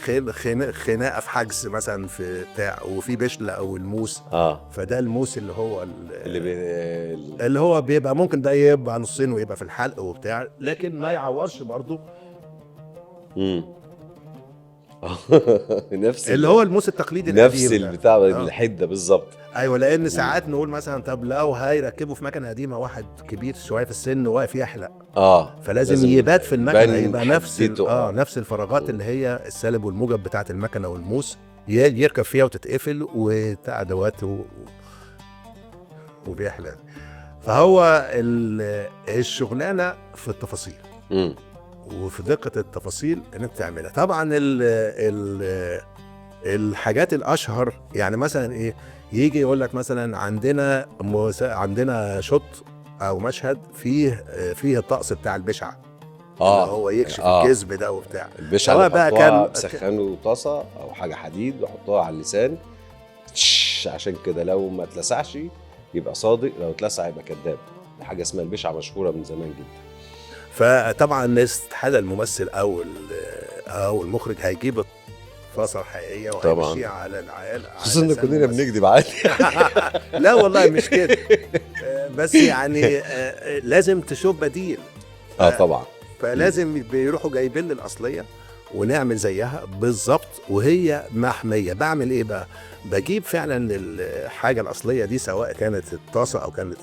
خناقه في حجز مثلا في بتاع وفي بشله او الموس، فده الموس اللي هو اللي هو بيبقى ممكن ده يبقى نصين ويبقى في الحلق وبتاع، لكن ما يعورش برضه. نفس اللي هو الموس التقليدي نفس البتاع الحده بالظبط. ايوه، لان ساعات نقول مثلا طب لو هيركبوا في مكنه قديمه واحد كبير شويه في السن واقف يحلق، فلازم يبات في المكنه يبقى نفس الفراغات اللي هي السالب والموجب بتاعه المكنه والموس يركب فيها وتتقفل وبتاع ادوات وبيحلق. فهو الشغلانه في التفاصيل وفي دقه التفاصيل ان انت تعملها. طبعا الحاجات الاشهر يعني مثلا ايه، يجي يقول لك مثلا عندنا شوت او مشهد فيه الطقس بتاع البشعه اللي هو يكشف الجذب ده وبتاع. البشعه بقى كان سخنوا طاسه او حاجه حديد وحطوها على اللسان عشان كده لو ما اتلسعش يبقى صادق، لو اتلسع يبقى كذاب. دي حاجه اسمها البشعه مشهوره من زمان جدا. فطبعا الناس تتحدى الممثل او المخرج هيجيب فصل حقيقيه وهيمشيها على العيال، خصوصا ان كلنا بنكذب عادي. لا والله مش كده، بس يعني لازم تشوف بديل. طبعا. فلازم بيروحوا جايبين لي الاصليه ونعمل زيها بالظبط وهي محميه. بعمل ايه بقى؟ بجيب فعلا الحاجه الاصليه دي سواء كانت الطاسه او كانت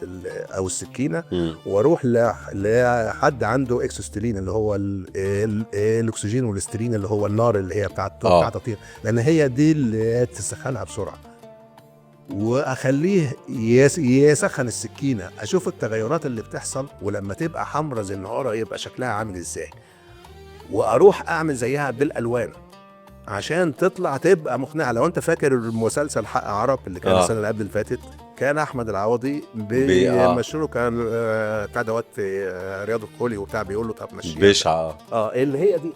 او السكينه، واروح لحد عنده اكسوستيلين اللي هو الاكسجين والاسترين اللي هو النار اللي هي بتاعت تطير، لان هي دي اللي تسخنها بسرعه، واخليه يسخن السكينه، اشوف التغيرات اللي بتحصل، ولما تبقى حمرا زي النهاره يبقى شكلها عامل ازاي، واروح اعمل زيها بالالوان عشان تبقى مقنعه. لو انت فاكر المسلسل حق عرب اللي كان السنه اللي قبل اللي فاتت، كان احمد العوضي بيمشوا كان بتاع دوت في رياض الخولي وبتاع، بيقول له طب مشي بشعه اللي هي دي.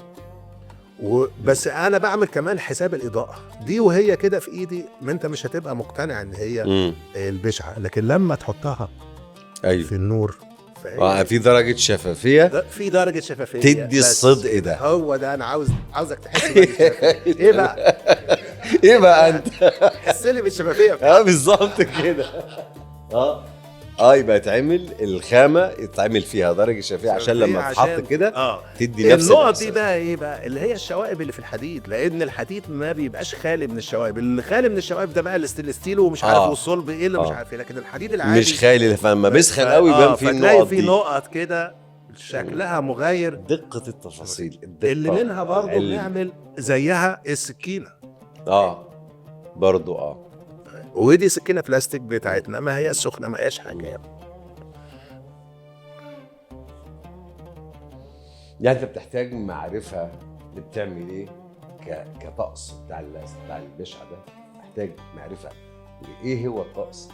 بس انا بعمل كمان حساب الاضاءه دي وهي كده في ايدي، ما انت مش هتبقى مقتنع ان هي البشعه، لكن لما تحطها في النور في درجه شفافيه، تدي الصدق ده. هو ده انا عاوزك تحس ايه بقى ايه بقى انت حس لي بالشفافيه بالظبط كده. يبقى تعمل الخامه يتعمل فيها درجه شفافيه عشان لما تتحط كده تدي نفس النقط دي. بقى ايه بقى اللي هي الشوائب اللي في الحديد، لان الحديد ما بيبقاش خالي من الشوائب. اللي خالي من الشوائب ده بقى الستيل ومش عارف والصلب ايه اللي مش عارف ايه، لكن الحديد العادي مش خالي، فلما بيسخن قوي يبان فيه النقط دي، في نقط كده شكلها مغاير. دقه التفاصيل اللي منها برضه بنعمل زيها السكينه برضه ودي سكينه بلاستيك بتاعتنا، ما هي السخنه ما هياش حاجه. يعني انت بتحتاج معرفه اللي بتعمل ايه كطقس بتاع البشعه ده، محتاج معرفه لايه هو الطقس،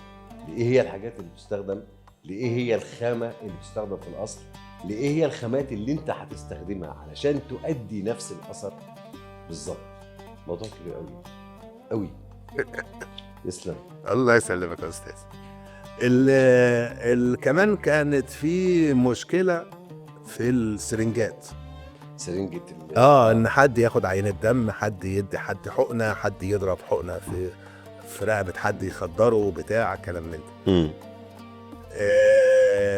لايه هي الحاجات اللي بتستخدم، لايه هي الخامه اللي بتستخدم في الاصل، لايه هي الخامات اللي انت هتستخدمها علشان تؤدي نفس الاثر بالظبط. موضوع كبير قوي يسلم. الله يسلمك يا استاذ. كمان كانت في مشكله في السرنجات. سرنجة ان حد ياخد عينة دم، حد يدي حد حقنه، حد يضرب حقنه في رقبه حد يخدره بتاع كلام من ده.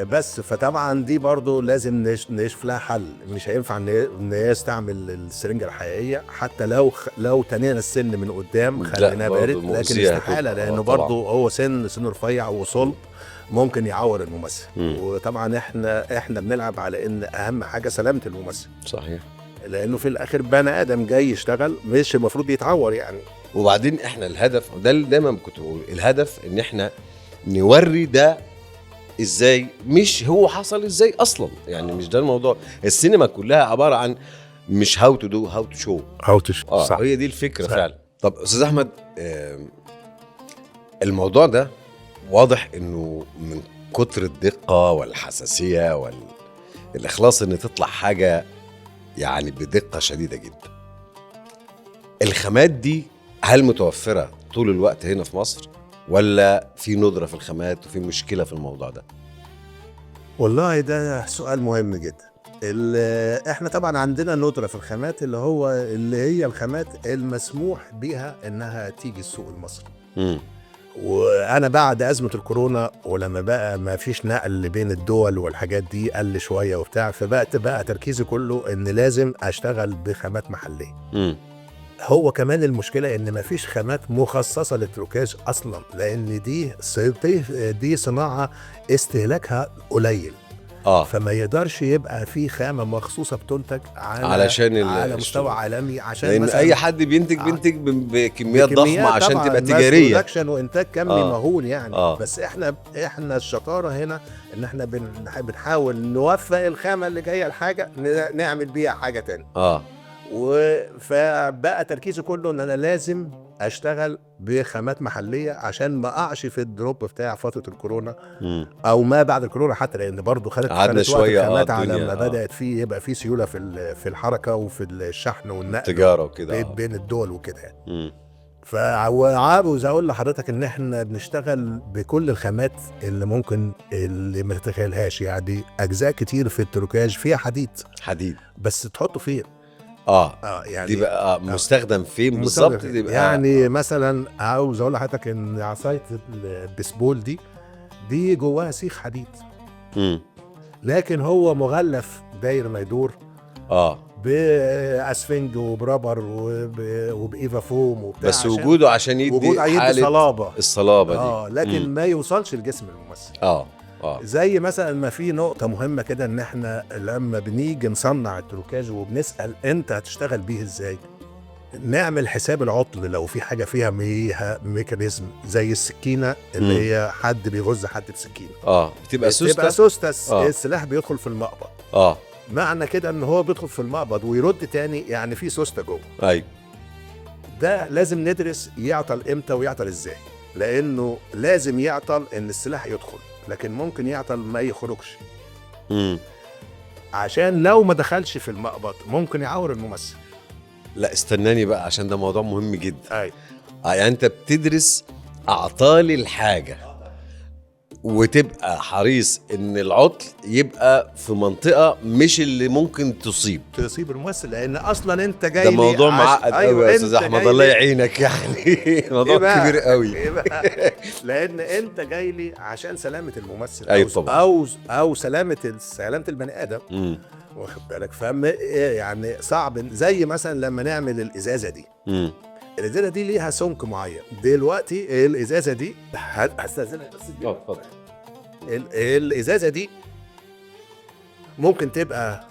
بس فطبعا دي برضو لازم نشوف لها حل. مش هينفع ان هي تعمل السرنجه الحقيقيه حتى لو تنينا السن من قدام خليناه بارد، لكن استحاله لانه برضو هو سنه رفيع وصلب ممكن يعور الممثل. وطبعا احنا بنلعب على ان اهم حاجه سلامه الممثل. صحيح، لانه في الاخر بني ادم جاي يشتغل، مش المفروض يتعور يعني. وبعدين احنا الهدف ده دايما كنت بقول، الهدف ان احنا نوري ده ازاي، مش هو حصل ازاي اصلا. يعني مش ده الموضوع. السينما كلها عباره عن مش هاو تو دو، هاو تو شو. صح، هي دي الفكره فعلا. طب استاذ احمد، الموضوع ده واضح انه من كتر الدقه والحساسيه والاخلاص ان تطلع حاجه يعني بدقه شديده جدا. الخامات دي هل متوفره طول الوقت هنا في مصر ولا في ندره في الخامات وفي مشكله في الموضوع ده؟ والله ده سؤال مهم جدا. احنا طبعا عندنا ندرة في الخامات اللي هي الخامات المسموح بيها انها تيجي السوق المصري. وانا بعد ازمة الكورونا ولما بقى ما فيش نقل بين الدول والحاجات دي قل شوية وبتاع، بقى تركيزي كله ان لازم اشتغل بخامات محلية. هو كمان المشكلة ان ما فيش خامات مخصصة للتروكاج اصلا، لان دي صناعة استهلاكها قليل. فما يقدرش يبقى في خامة مخصوصة بتنتج على مستوى عالمي، عشان لان اي حد بينتج بكميات ضخمة عشان تبقى تجارية، برودكشن وانتاج كمي مهول يعني. بس احنا الشطارة هنا ان احنا بنحاول نوفق الخامة اللي جاية الحاجة نعمل بيها حاجة تاني. فبقى تركيزي كله ان انا لازم اشتغل بخامات محليه عشان ما اقعش في الدروب بتاع فتره الكورونا او ما بعد الكورونا حتى، لان برضو خدت شويه الخامات على ما بدات فيه يبقى في سيوله في الحركه وفي الشحن والنقل التجاره وكده بين الدول وكده يعني. فعاوز اقول لحضرتك ان احنا بنشتغل بكل الخامات اللي ما تتخيلهاش. يعني اجزاء كتير في التروكاج فيها حديد بس تحطه فين؟ يعني دي بقى مستخدم فين بالظبط؟ يعني مثلا عاوز اقول لحضرتك ان عصايه البيسبول دي جواها سيخ حديد، لكن هو مغلف داير ما يدور باسفنج وبرابر وبايفا فوم وبتاع، بس وجوده عشان يدي حاله الصلابه دي لكن ما يوصلش لجسم الممثل. زي مثلا ما في نقطة مهمة كده ان احنا لما بنيجي نصنع التروكاج وبنسأل انت هتشتغل بيه ازاي، نعمل حساب العطل لو في حاجة فيها ميكانيزم زي السكينة اللي هي حد بيغز حد بسكينة بتبقى سوستة. السلاح بيدخل في المقبض. معنى كده ان هو بيدخل في المقبض ويرد تاني، يعني في سوستة جوه. ايوه، ده لازم ندرس يعطل امتى ويعطل ازاي، لانه لازم يعطل ان السلاح يدخل، لكن ممكن يعطل ما يخرجش. عشان لو ما دخلش في المقبض ممكن يعور الممثل. لا استناني بقى عشان ده موضوع مهم جدا. يعني انت بتدرس اعطال الحاجة وتبقى حريص ان العطل يبقى في منطقة مش اللي ممكن تصيب الممثل، لان اصلا انت جاي ده موضوع معقد قوي يا استاذ احمد، الله يعينك يعني موضوع كبير قوي. لان انت جاي لي عشان سلامة الممثل او سلامة البني ادم. واخد بالك؟ يعني صعب زي مثلا لما نعمل الازازة دي. الازازه دي ليها سمك معين. دلوقتي الازازه دي هستاذنك بس. اتفضل. الازازه دي ممكن تبقى،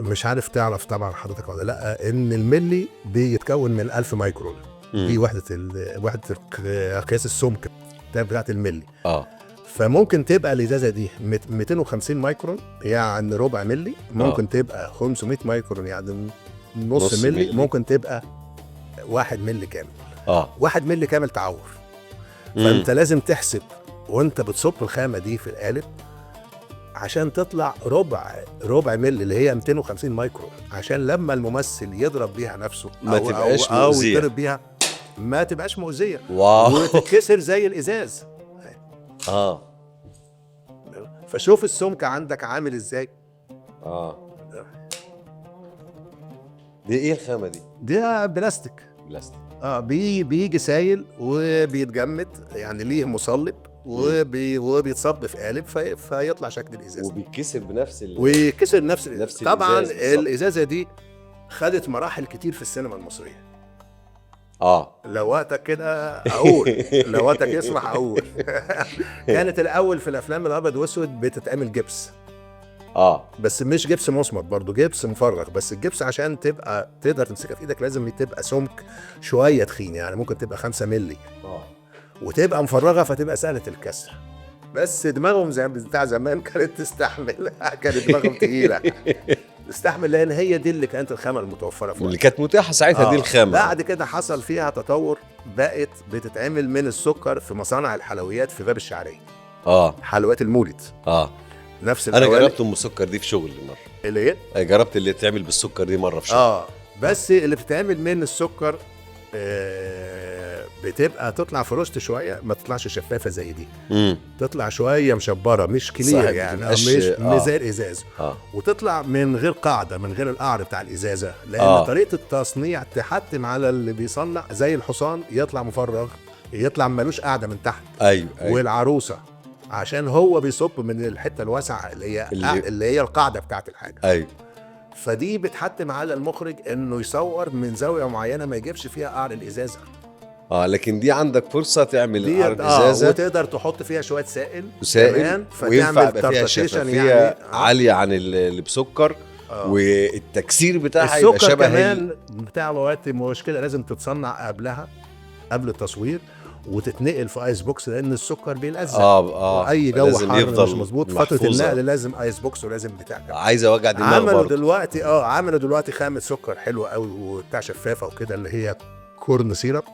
مش عارف تعرف طبعا حضرتك ولا لا، ان الملي بيتكون من 1000 مايكرون. دي وحده قياس السمك بتاعت الملي. فممكن تبقى الازازه دي 250 مايكرون يعني ربع ملي، ممكن تبقى 500 مايكرون يعني نص ملي، ممكن تبقى 1 ملي كامل. 1 ملي كامل تعور. فانت لازم تحسب وانت بتصب الخامه دي في القالب عشان تطلع ربع ملي اللي هي 250 مايكرون، عشان لما الممثل يضرب بيها نفسه ما تبقاش مؤذيه، يضرب بيها ما تبقاش مؤذيه وتتكسر زي الازاز. فشوف السمك عندك عامل ازاي. دي ايه الخامه دي؟ دي بلاستيك. بيجي سايل وبيتجمد، يعني ليه مصلب وبيتصب في قالب فيطلع شكل الازازه، وبيتكسر بنفس ويكسر نفس طبعا الازازه دي خدت مراحل كتير في السينما المصريه. لو وقتك كده اقول لو وقتك يسمح اقول كانت الاول في الافلام الابيض واسود بتتعمل جبس. بس مش جبس مصمت، برضو جبس مفرغ، بس الجبس عشان تبقى تقدر تمسكها في ايدك لازم تبقى سمك شويه تخين، يعني ممكن تبقى 5 ملي وتبقى مفرغه فتبقى سهله الكسر. بس دماغهم زي بتاع زمان كانت تستحمل كانت دماغهم تقيله تستحمل، لان هي دي اللي كانت الخامه المتوفره اللي كانت متاحه ساعتها. دي الخامه بعد كده حصل فيها تطور، بقت بتتعمل من السكر في مصانع الحلويات في باب الشعريه. حلويات المولد نفس انا جربت ام السكر دي في شغل مره. اللي هي جربت اللي تعمل بالسكر دي مره في شغل. بس اللي بتتعمل من السكر بتبقى تطلع في روست شويه، ما تطلعش شفافه زي دي. تطلع شويه مشبره، مش كلير يعني، مش زي الازاز. وتطلع من غير قاعده، من غير القعر بتاع الازازه، لان طريقه التصنيع تحتم على اللي بيصنع زي الحصان يطلع مفرغ، يطلع ملوش قاعده من تحت. ايوه. والعروسه عشان هو بيصب من الحته الواسعه اللي هي القاعده بتاعت الحاجه. ايوه. فدي بتحتم على المخرج انه يصور من زاويه معينه ما يجيبش فيها قعر الازازه. لكن دي عندك فرصه تعمل قعر الازازه، وتقدر تحط فيها شويه سائل كمان، وينفع فيها شفافيه يعني عاليه عن اللي بسكر. والتكسير بتاعها يبقى شبه كمان بتاع مواد مشكله لازم تتصنع قبل التصوير وتتنقل في ايس بوكس، لان السكر بيلزق. واي جو حار مش مظبوط، فتره النقل لازم ايس بوكس ولازم بتاع كده. عايزه وجع دماغ. عملوا دلوقتي خامه سكر حلوه قوي وبتاع شفافه وكده، اللي هي كورن سيرب،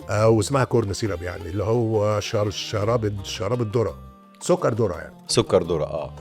او اسمها كورن سيرب، يعني اللي هو شراب الذره، سكر ذره يعني، سكر ذره.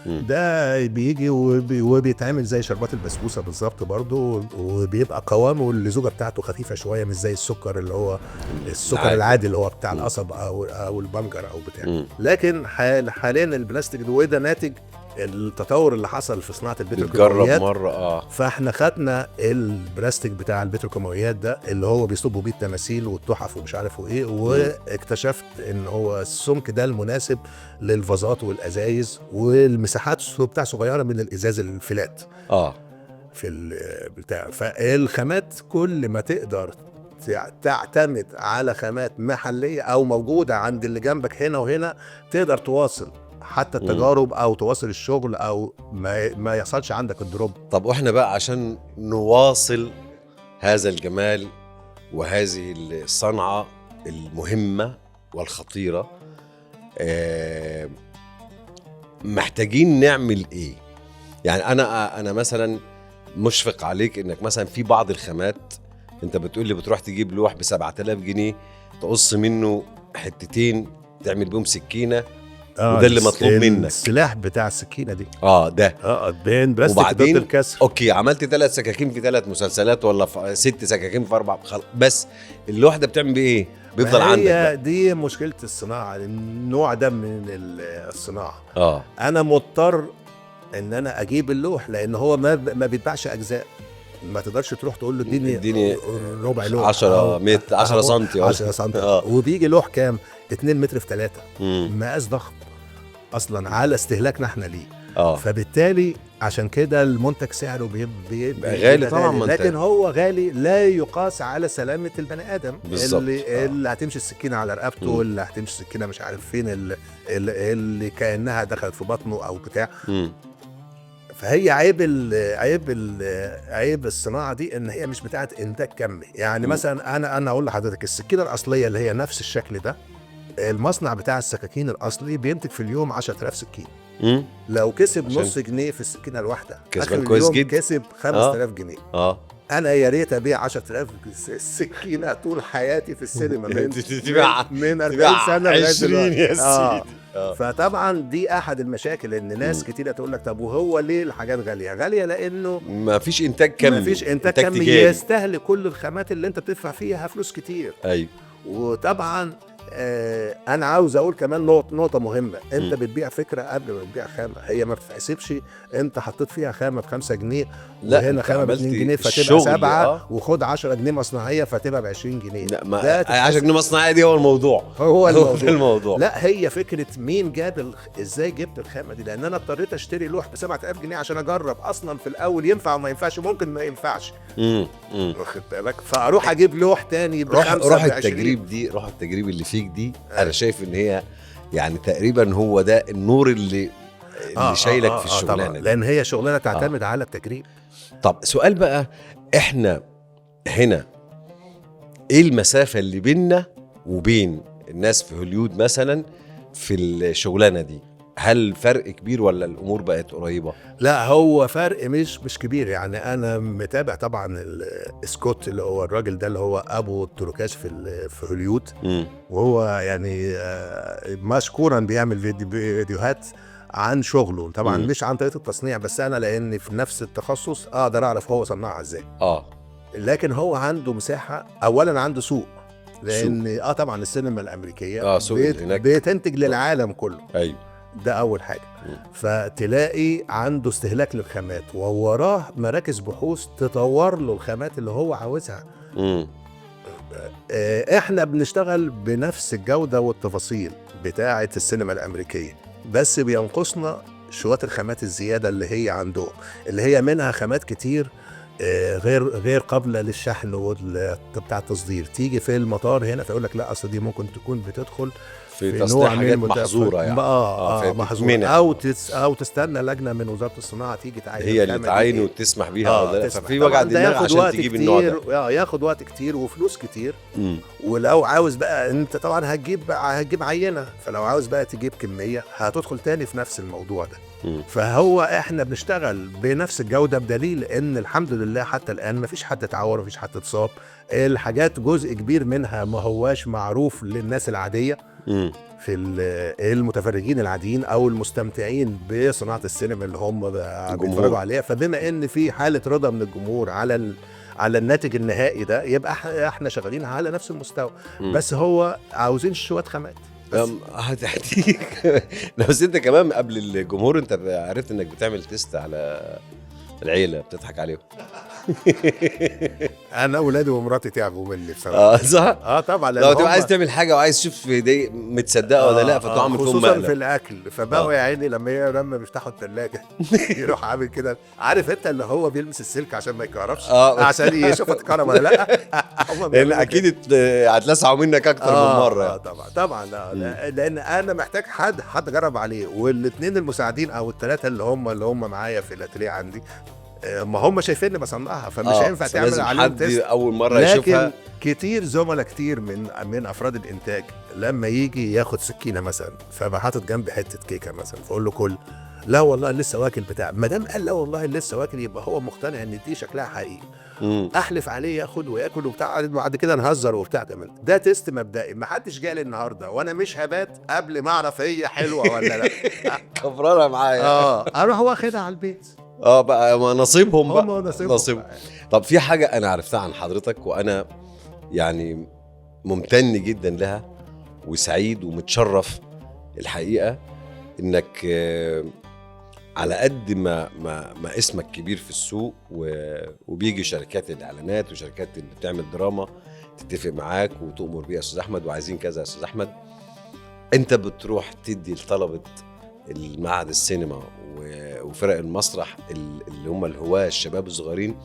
ده بيجي وبيتعمل زي شربات البسبوسه بالظبط برضو، وبيبقى قوامه اللزوجه بتاعته خفيفه شويه، مش زي السكر اللي هو السكر العادي اللي هو بتاع القصب او البنجر او بتاع. لكن حاليا البلاستيك ده ناتج التطور اللي حصل في صناعه البتروكيماويات مره. فاحنا خدنا البلاستيك بتاع البتروكيماويات ده اللي هو بيصبوا بيه التماثيل والتحف ومش عارف ايه، واكتشفت ان هو السمك ده المناسب للفازات والازايز، والمساحات بتاع صغيره من الازاز الفلات في البتاع. فالخامات كل ما تقدر تعتمد على خامات محليه او موجوده عند اللي جنبك هنا وهنا، تقدر تواصل حتى التجارب او تواصل الشغل، او ما يحصلش عندك الدروب. طب واحنا بقى عشان نواصل هذا الجمال وهذه الصنعة المهمة والخطيرة، محتاجين نعمل ايه؟ يعني انا مثلا مشفق عليك انك مثلا في بعض الخامات انت بتقول لي بتروح تجيب لوح ب7000 جنيه تقص منه حتتين تعمل بهم سكينة، وده اللي مطلوب منك. السلاح بتاع السكينه دي ده بين بلاستيك ضد الكسر. اوكي، عملت 3 سكاكين في 3 مسلسلات ولا 6 سكاكين في 4، بس اللوحه بتعمل بيه ايه؟ بيفضل عندك. هي دي مشكله الصناعه، النوع ده من الصناعه. انا مضطر ان انا اجيب اللوح، لان هو ما بيتباعش اجزاء. ما تقدرش تروح تقول له اديني ربع لوح 10 متر 10 سم 10 سم وبيجي لوح كام 2 متر في 3 مقاس ضخم اصلا على استهلاكنا احنا ليه. فبالتالي عشان كده المنتج سعره بيبقى غالي طبعا، لكن هو غالي لا يقاس على سلامه البني ادم اللي هتمشي السكينه على رقبته، واللي هتمشي السكينه مش عارف فين، اللي كانها دخلت في بطنه او بتاع. فهي عيب الصناعه دي ان هي مش بتاعه انتاج كمي. يعني مثلا انا اقول لحضرتك السكينه الاصليه اللي هي نفس الشكل ده، المصنع بتاع السكاكين الاصلي بينتج في اليوم 10000 سكين. لو كسب نص جنيه في السكينه الواحده كسبان كويس جدا، كسب 5000 جنيه. انا يا ريت ابيع 10000 سكينه طول حياتي في السينما من 40 سنه لغايه 20 يا سيدي. فطبعا دي احد المشاكل، ان ناس كتير تقول لك طب وهو ليه الحاجات غاليه؟ لانه ما فيش انتاج كمي، ما فيش انتاج كمي يستهلك كل الخامات اللي انت بتدفع فيها فلوس كتير. ايوه. وطبعا انا عاوز اقول كمان نقطه مهمه، انت بتبيع فكره قبل ما تبيع خامه. هي ما بتتحسبش انت حطيت فيها خامه ب5 جنيه وهنا خامه ب2 جنيه فتبقى 7 وخد 10 جنيه مصنعيه فتبقى ب20 جنيه. لا 10 جنيه مصنعيه دي هو الموضوع. لا هي فكره مين جاب ازاي جبت الخامه دي، لان انا اضطريت اشتري لوح ب7000 جنيه عشان اجرب اصلا في الاول ينفع وما ينفعش، ممكن ما ينفعش. واخد بالك؟ فاروح اجيب لوح تاني ب5 روح التجريب اللي فيك دي. انا شايف ان هي يعني تقريبا هو ده النور اللي شايلك في الشغلانه، لان هي شغلانه تعتمد على التجريب. طب سؤال بقى، احنا هنا ايه المسافه اللي بيننا وبين الناس في هوليود مثلا في الشغلانه دي؟ هل فرق كبير ولا الامور بقت قريبه؟ لا هو فرق مش كبير يعني. انا متابع طبعا سكوت اللي هو الراجل ده اللي هو ابو التروكاج في هوليود، وهو يعني مشكورا بيعمل فيديوهات عن شغله طبعا مش عن طريقه التصنيع، بس انا لاني في نفس التخصص اقدر اعرف هو صنعها ازاي. لكن هو عنده مساحه، اولا عنده سوق، لان طبعا السينما الامريكيه بتنتج للعالم كله. ايوه ده اول حاجه. فتلاقي عنده استهلاك للخامات ووراه مراكز بحوث تطور له الخامات اللي هو عاوزها. احنا بنشتغل بنفس الجوده والتفاصيل بتاعه السينما الامريكيه، بس بينقصنا شويه الخامات الزياده اللي هي عندهم، اللي هي منها خامات كتير غير قابله للشحن بتاع التصدير. تيجي في المطار هنا فيقول لك لا اصل دي ممكن تكون بتدخل في تصنيع حاجات محظوره يعني محظوره، او تستنى لجنه من وزاره الصناعه تيجي تعاين، هي اللي تعاين وتسمح بيها. ففي وجع دماغ عشان تجيب النوع ده، ياخد وقت كتير وفلوس كتير. ولو عاوز بقى انت طبعا هتجيب عينه، فلو عاوز بقى تجيب كميه هتدخل تاني في نفس الموضوع ده. فهو احنا بنشتغل بنفس الجوده، بدليل ان الحمد لله حتى الان مفيش حد اتعور، مفيش حد اتصاب. الحاجات جزء كبير منها ما هواش معروف للناس العاديه، في المتفرجين العاديين او المستمتعين بصناعه السينما اللي هم بيتفرجوا عليها. فبما ان في حاله رضا من الجمهور على الناتج النهائي ده، يبقى احنا شغالين على نفس المستوى. بس هو عاوزين شويه خامات. هتحتيك بس انت كمان قبل الجمهور انت عرفت انك بتعمل تيست على العيله، بتضحك عليهم. انا اولادي ومراتي تعبوا مني بصراحه. صح. طبعا لو تبقى عايز تعمل حاجه وعايز تشوف دي متصدقه ولا لا، فتعمل فيهم خصوصا في الاكل. فبقوا يا عيني لما بيفتحوا الثلاجه يروح عامل كده، عارف انت اللي هو بيلمس السلك عشان ما يكهربش، عشان يشوف اتكهرب ولا لا. اكيد هتلسعوا منك اكتر من مره. طبعا لان انا محتاج حد جرب عليه. والاثنين المساعدين او الثلاثه اللي هم معايا في الاتليه عندي، ما هم شايفيني بصنعها، فمش هينفع تعمل عليهم تيست اول مره يشوفها. كتير زملاء كتير من افراد الانتاج لما يجي ياخد سكينه مثلا، فبقى حاطط جنبي حته كيكه مثلا، فاقول له كل، لا والله لسه واكل بتاع. ما دام قال لا والله لسه واكل، يبقى هو مقتنع ان دي شكلها حقيقي. احلف عليه ياخد وياكل وبتاع، بعد كده نهزر وبتاع كمان. ده تيست مبدئي، ما حدش جالي النهارده وانا مش هبات قبل ما اعرف هي حلوه ولا لا. كفرانه معايا. اروح واخدها على البيت. بقى نصيبهم بقى. نصيبهم. طب في حاجه انا عرفتها عن حضرتك، وانا يعني ممتن جدا لها وسعيد ومتشرف الحقيقه، انك على قد ما اسمك كبير في السوق، وبيجي شركات الاعلانات وشركات اللي بتعمل دراما تتفق معاك وتؤمر بيها يا استاذ احمد وعايزين كذا يا استاذ احمد، انت بتروح تدي لطلبه المعهد السينما وفرق المسرح اللي هم الهواة الشباب الصغيرين،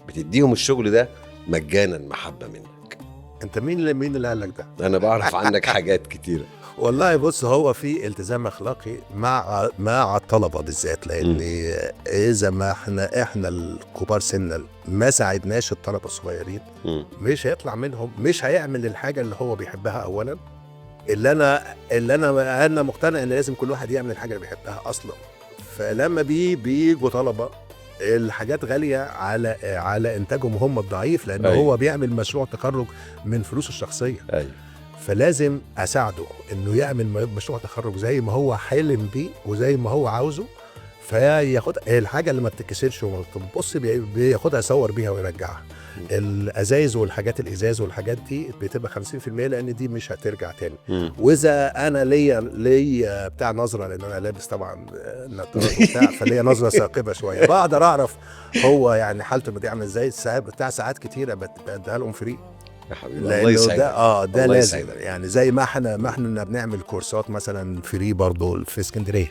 بتديهم الشغل ده مجانا محبة منك. انت مين اللي قال لك ده؟ انا بعرف عنك حاجات كتيرة والله. بص، هو في التزام اخلاقي مع الطلبة بالذات، لان اذا ما احنا الكبار سنا ما ساعدناش الطلبة الصغيرين، مش هيطلع منهم، مش هيعمل الحاجة اللي هو بيحبها اولا. اللي انا مقتنع ان لازم كل واحد يعمل الحاجة اللي بيحبها اصلا. فلما بيجوا طلبة، الحاجات غالية على انتاجهم هم الضعيف، لان هو بيعمل مشروع تخرج من فلوسه الشخصية. فلازم اساعده انه يعمل مشروع تخرج زي ما هو حلم بيه وزي ما هو عاوزه، فياخد الحاجة اللي ما بتتكسرش وما بتبص، بياخدها يصور بيها ويرجعها. الازايز والحاجات الازاز والحاجات دي بتبقى 50%، لان دي مش هترجع تاني. واذا انا ليا بتاع نظره، لان انا لابس طبعا بتاع، فليا نظره ثاقبه شويه، بقدر اعرف هو يعني حالته الماديه عامله ازاي. ساعات كتيره بديها لهم فري يا حبيبي. الله يسعدك. ده لازم يعني، زي ما احنا بنعمل كورسات مثلا فري برضو في اسكندريه.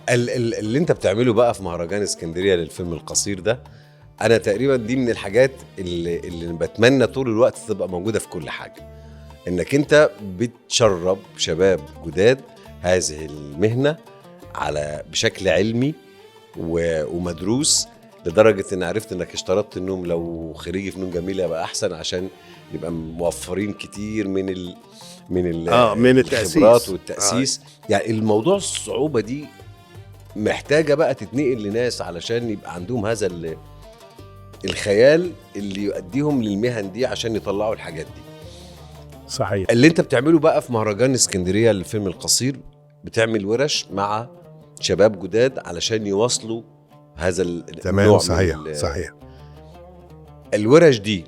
اللي انت بتعمله بقى في مهرجان اسكندريه للفيلم القصير ده، انا تقريبا دي من الحاجات اللي بتمنى طول الوقت تبقى موجوده في كل حاجه، انك انت بتشرب شباب جداد هذه المهنه بشكل علمي ومدروس، لدرجه ان عرفت انك اشترطت انهم لو خريجي فنون جميله يبقى احسن، عشان يبقى موفرين كتير من من التأسيس. الخبرات والتأسيس. يعني الموضوع الصعوبة دي محتاجة بقى تتنقل لناس علشان يبقى عندهم هذا الخيال اللي يؤديهم للمهن دي عشان يطلعوا الحاجات دي. صحيح. اللي انت بتعمله بقى في مهرجان اسكندرية للفيلم القصير، بتعمل ورش مع شباب جداد علشان يواصلوا هذا النوع. صحيح. صحيح. الورش دي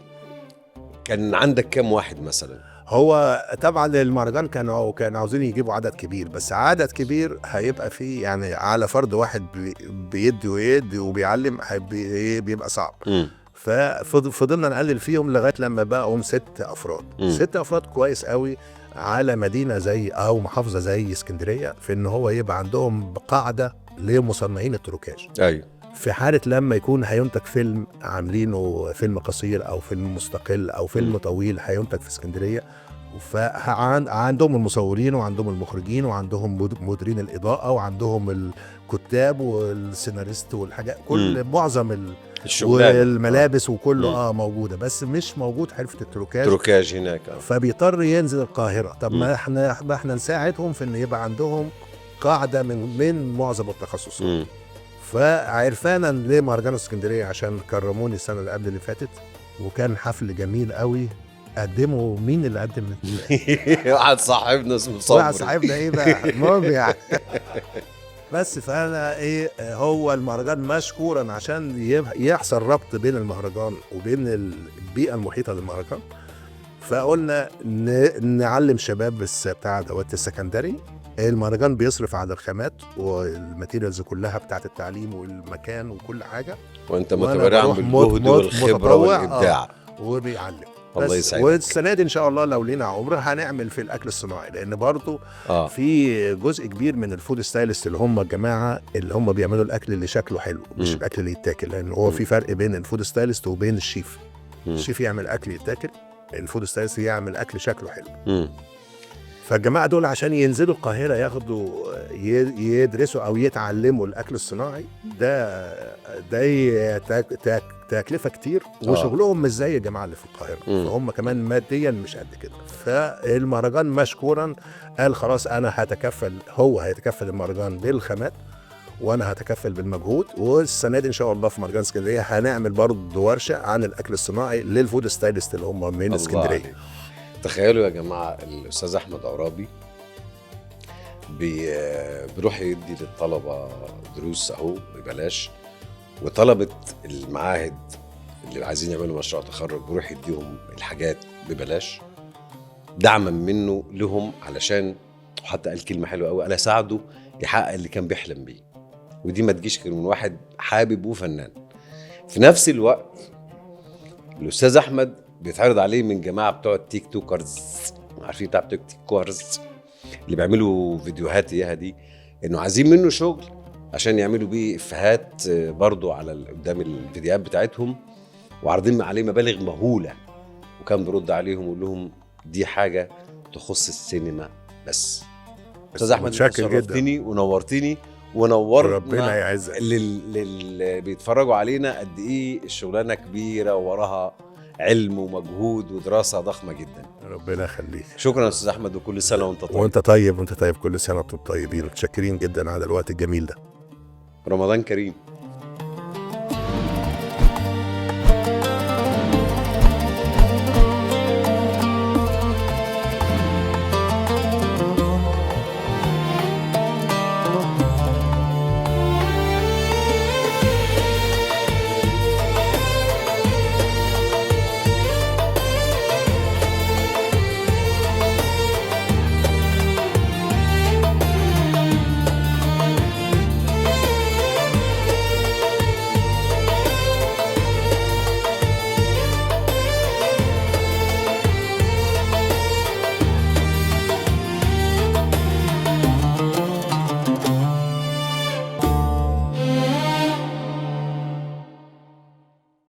كان عندك كام واحد مثلا؟ هو طبعا المهرجان كانوا عاوزين يجيبوا عدد كبير، بس عدد كبير هيبقى فيه يعني على فرد واحد بيدي وبيعلم بيبقى صعب. ففضلنا نقلل فيهم لغايه لما بقوا 6 افراد. 6 افراد كويس قوي على مدينه زي او محافظه زي اسكندريه، في ان هو يبقى عندهم قاعده لمصنعين التروكاج. ايوه. في حاله لما يكون هينتج فيلم، عاملينه فيلم قصير او فيلم مستقل او فيلم طويل هينتج في اسكندريه، فعندهم المصورين وعندهم المخرجين وعندهم مديرين الاضاءه وعندهم الكتاب والسيناريست والحاجات، كل معظم والملابس وكله موجوده، بس مش موجود حرفه التروكاج هناك. فبيضطر ينزل القاهره. طب ما احنا نساعدهم في ان يبقى عندهم قاعده من معظم التخصصات. فعرفانا لمهرجان اسكندريه عشان كرموني السنه اللي قبل اللي فاتت، وكان حفل جميل قوي. قدموا مين اللي قدم؟ واحد صاحبنا اسمه صبري. واحد صاحبنا ايه بقى المهم يعني. بس فانا هو المهرجان مشكورا عشان يحصل ربط بين المهرجان وبين البيئه المحيطه للمهرجان. فقلنا نعلم شباب بتاع دوت السكندري. المهرجان بيصرف على الخامات والماتيريالز كلها بتاعت التعليم والمكان وكل حاجه، وانت متبرع بالجهد والخبره والابداع وبيعلم. الله يسعدك. والسنه دي ان شاء الله لو لينا عمر هنعمل في الاكل الصناعي، لان برضو في جزء كبير من الفود ستايلست اللي هم الجماعه اللي هم بيعملوا الاكل اللي شكله حلو، مش الاكل اللي يتاكل. لان هو في فرق بين الفود ستايلست وبين الشيف. الشيف يعمل اكل يتاكل، الفود ستايلست يعمل اكل شكله حلو. فالجماعه دول عشان ينزلوا القاهره ياخدوا يدرسوا او يتعلموا الاكل الصناعي ده تكلفه كتير، وشغلهم مش زي الجماعه اللي في القاهره. فهم كمان ماديا مش قد كده. فالمهرجان مشكورا قال خلاص انا هو هيتكفل المهرجان بالخامات وانا هتكفل بالمجهود. والسنه دي ان شاء الله في مهرجان اسكندريه هنعمل برضه ورشه عن الاكل الصناعي للفود ستايلست اللي هم من اسكندريه. تخيلوا يا جماعه الاستاذ احمد عرابي بيروح يدي للطلبه دروس اهو ببلاش، وطلبه المعاهد اللي عايزين يعملوا مشروع تخرج بيروح يديهم الحاجات ببلاش دعما منه لهم، علشان حتى قال كلمه حلوه قوي، قال اساعده يحقق اللي كان بيحلم بيه. ودي ما تجيش غير من واحد حابب وفنان. في نفس الوقت الاستاذ احمد بيتعرض عليه من جماعه بتوع التيك توكرز، عارفين بتاع التيك توكرز اللي بيعملوا فيديوهات اياها دي، انه عايزين منه شغل عشان يعملوا بيه افيهات برضو على قدام الفيديوهات بتاعتهم، وعارضين عليه مبالغ مهوله. وكان بيرد عليهم ويقول لهم دي حاجه تخص السينما بس. استاذ احمد شرفتني ونورتني ونورنا ربنا يعزك اللي بيتفرجوا علينا قد ايه الشغلانه كبيره ووراها علم ومجهود ودراسه ضخمه جدا. ربنا يخليك. شكرا يا استاذ احمد، وكل سنه وانت طيب. وانت طيب كل سنه وانتم طيبين. متشكرين جدا على الوقت الجميل ده. رمضان كريم.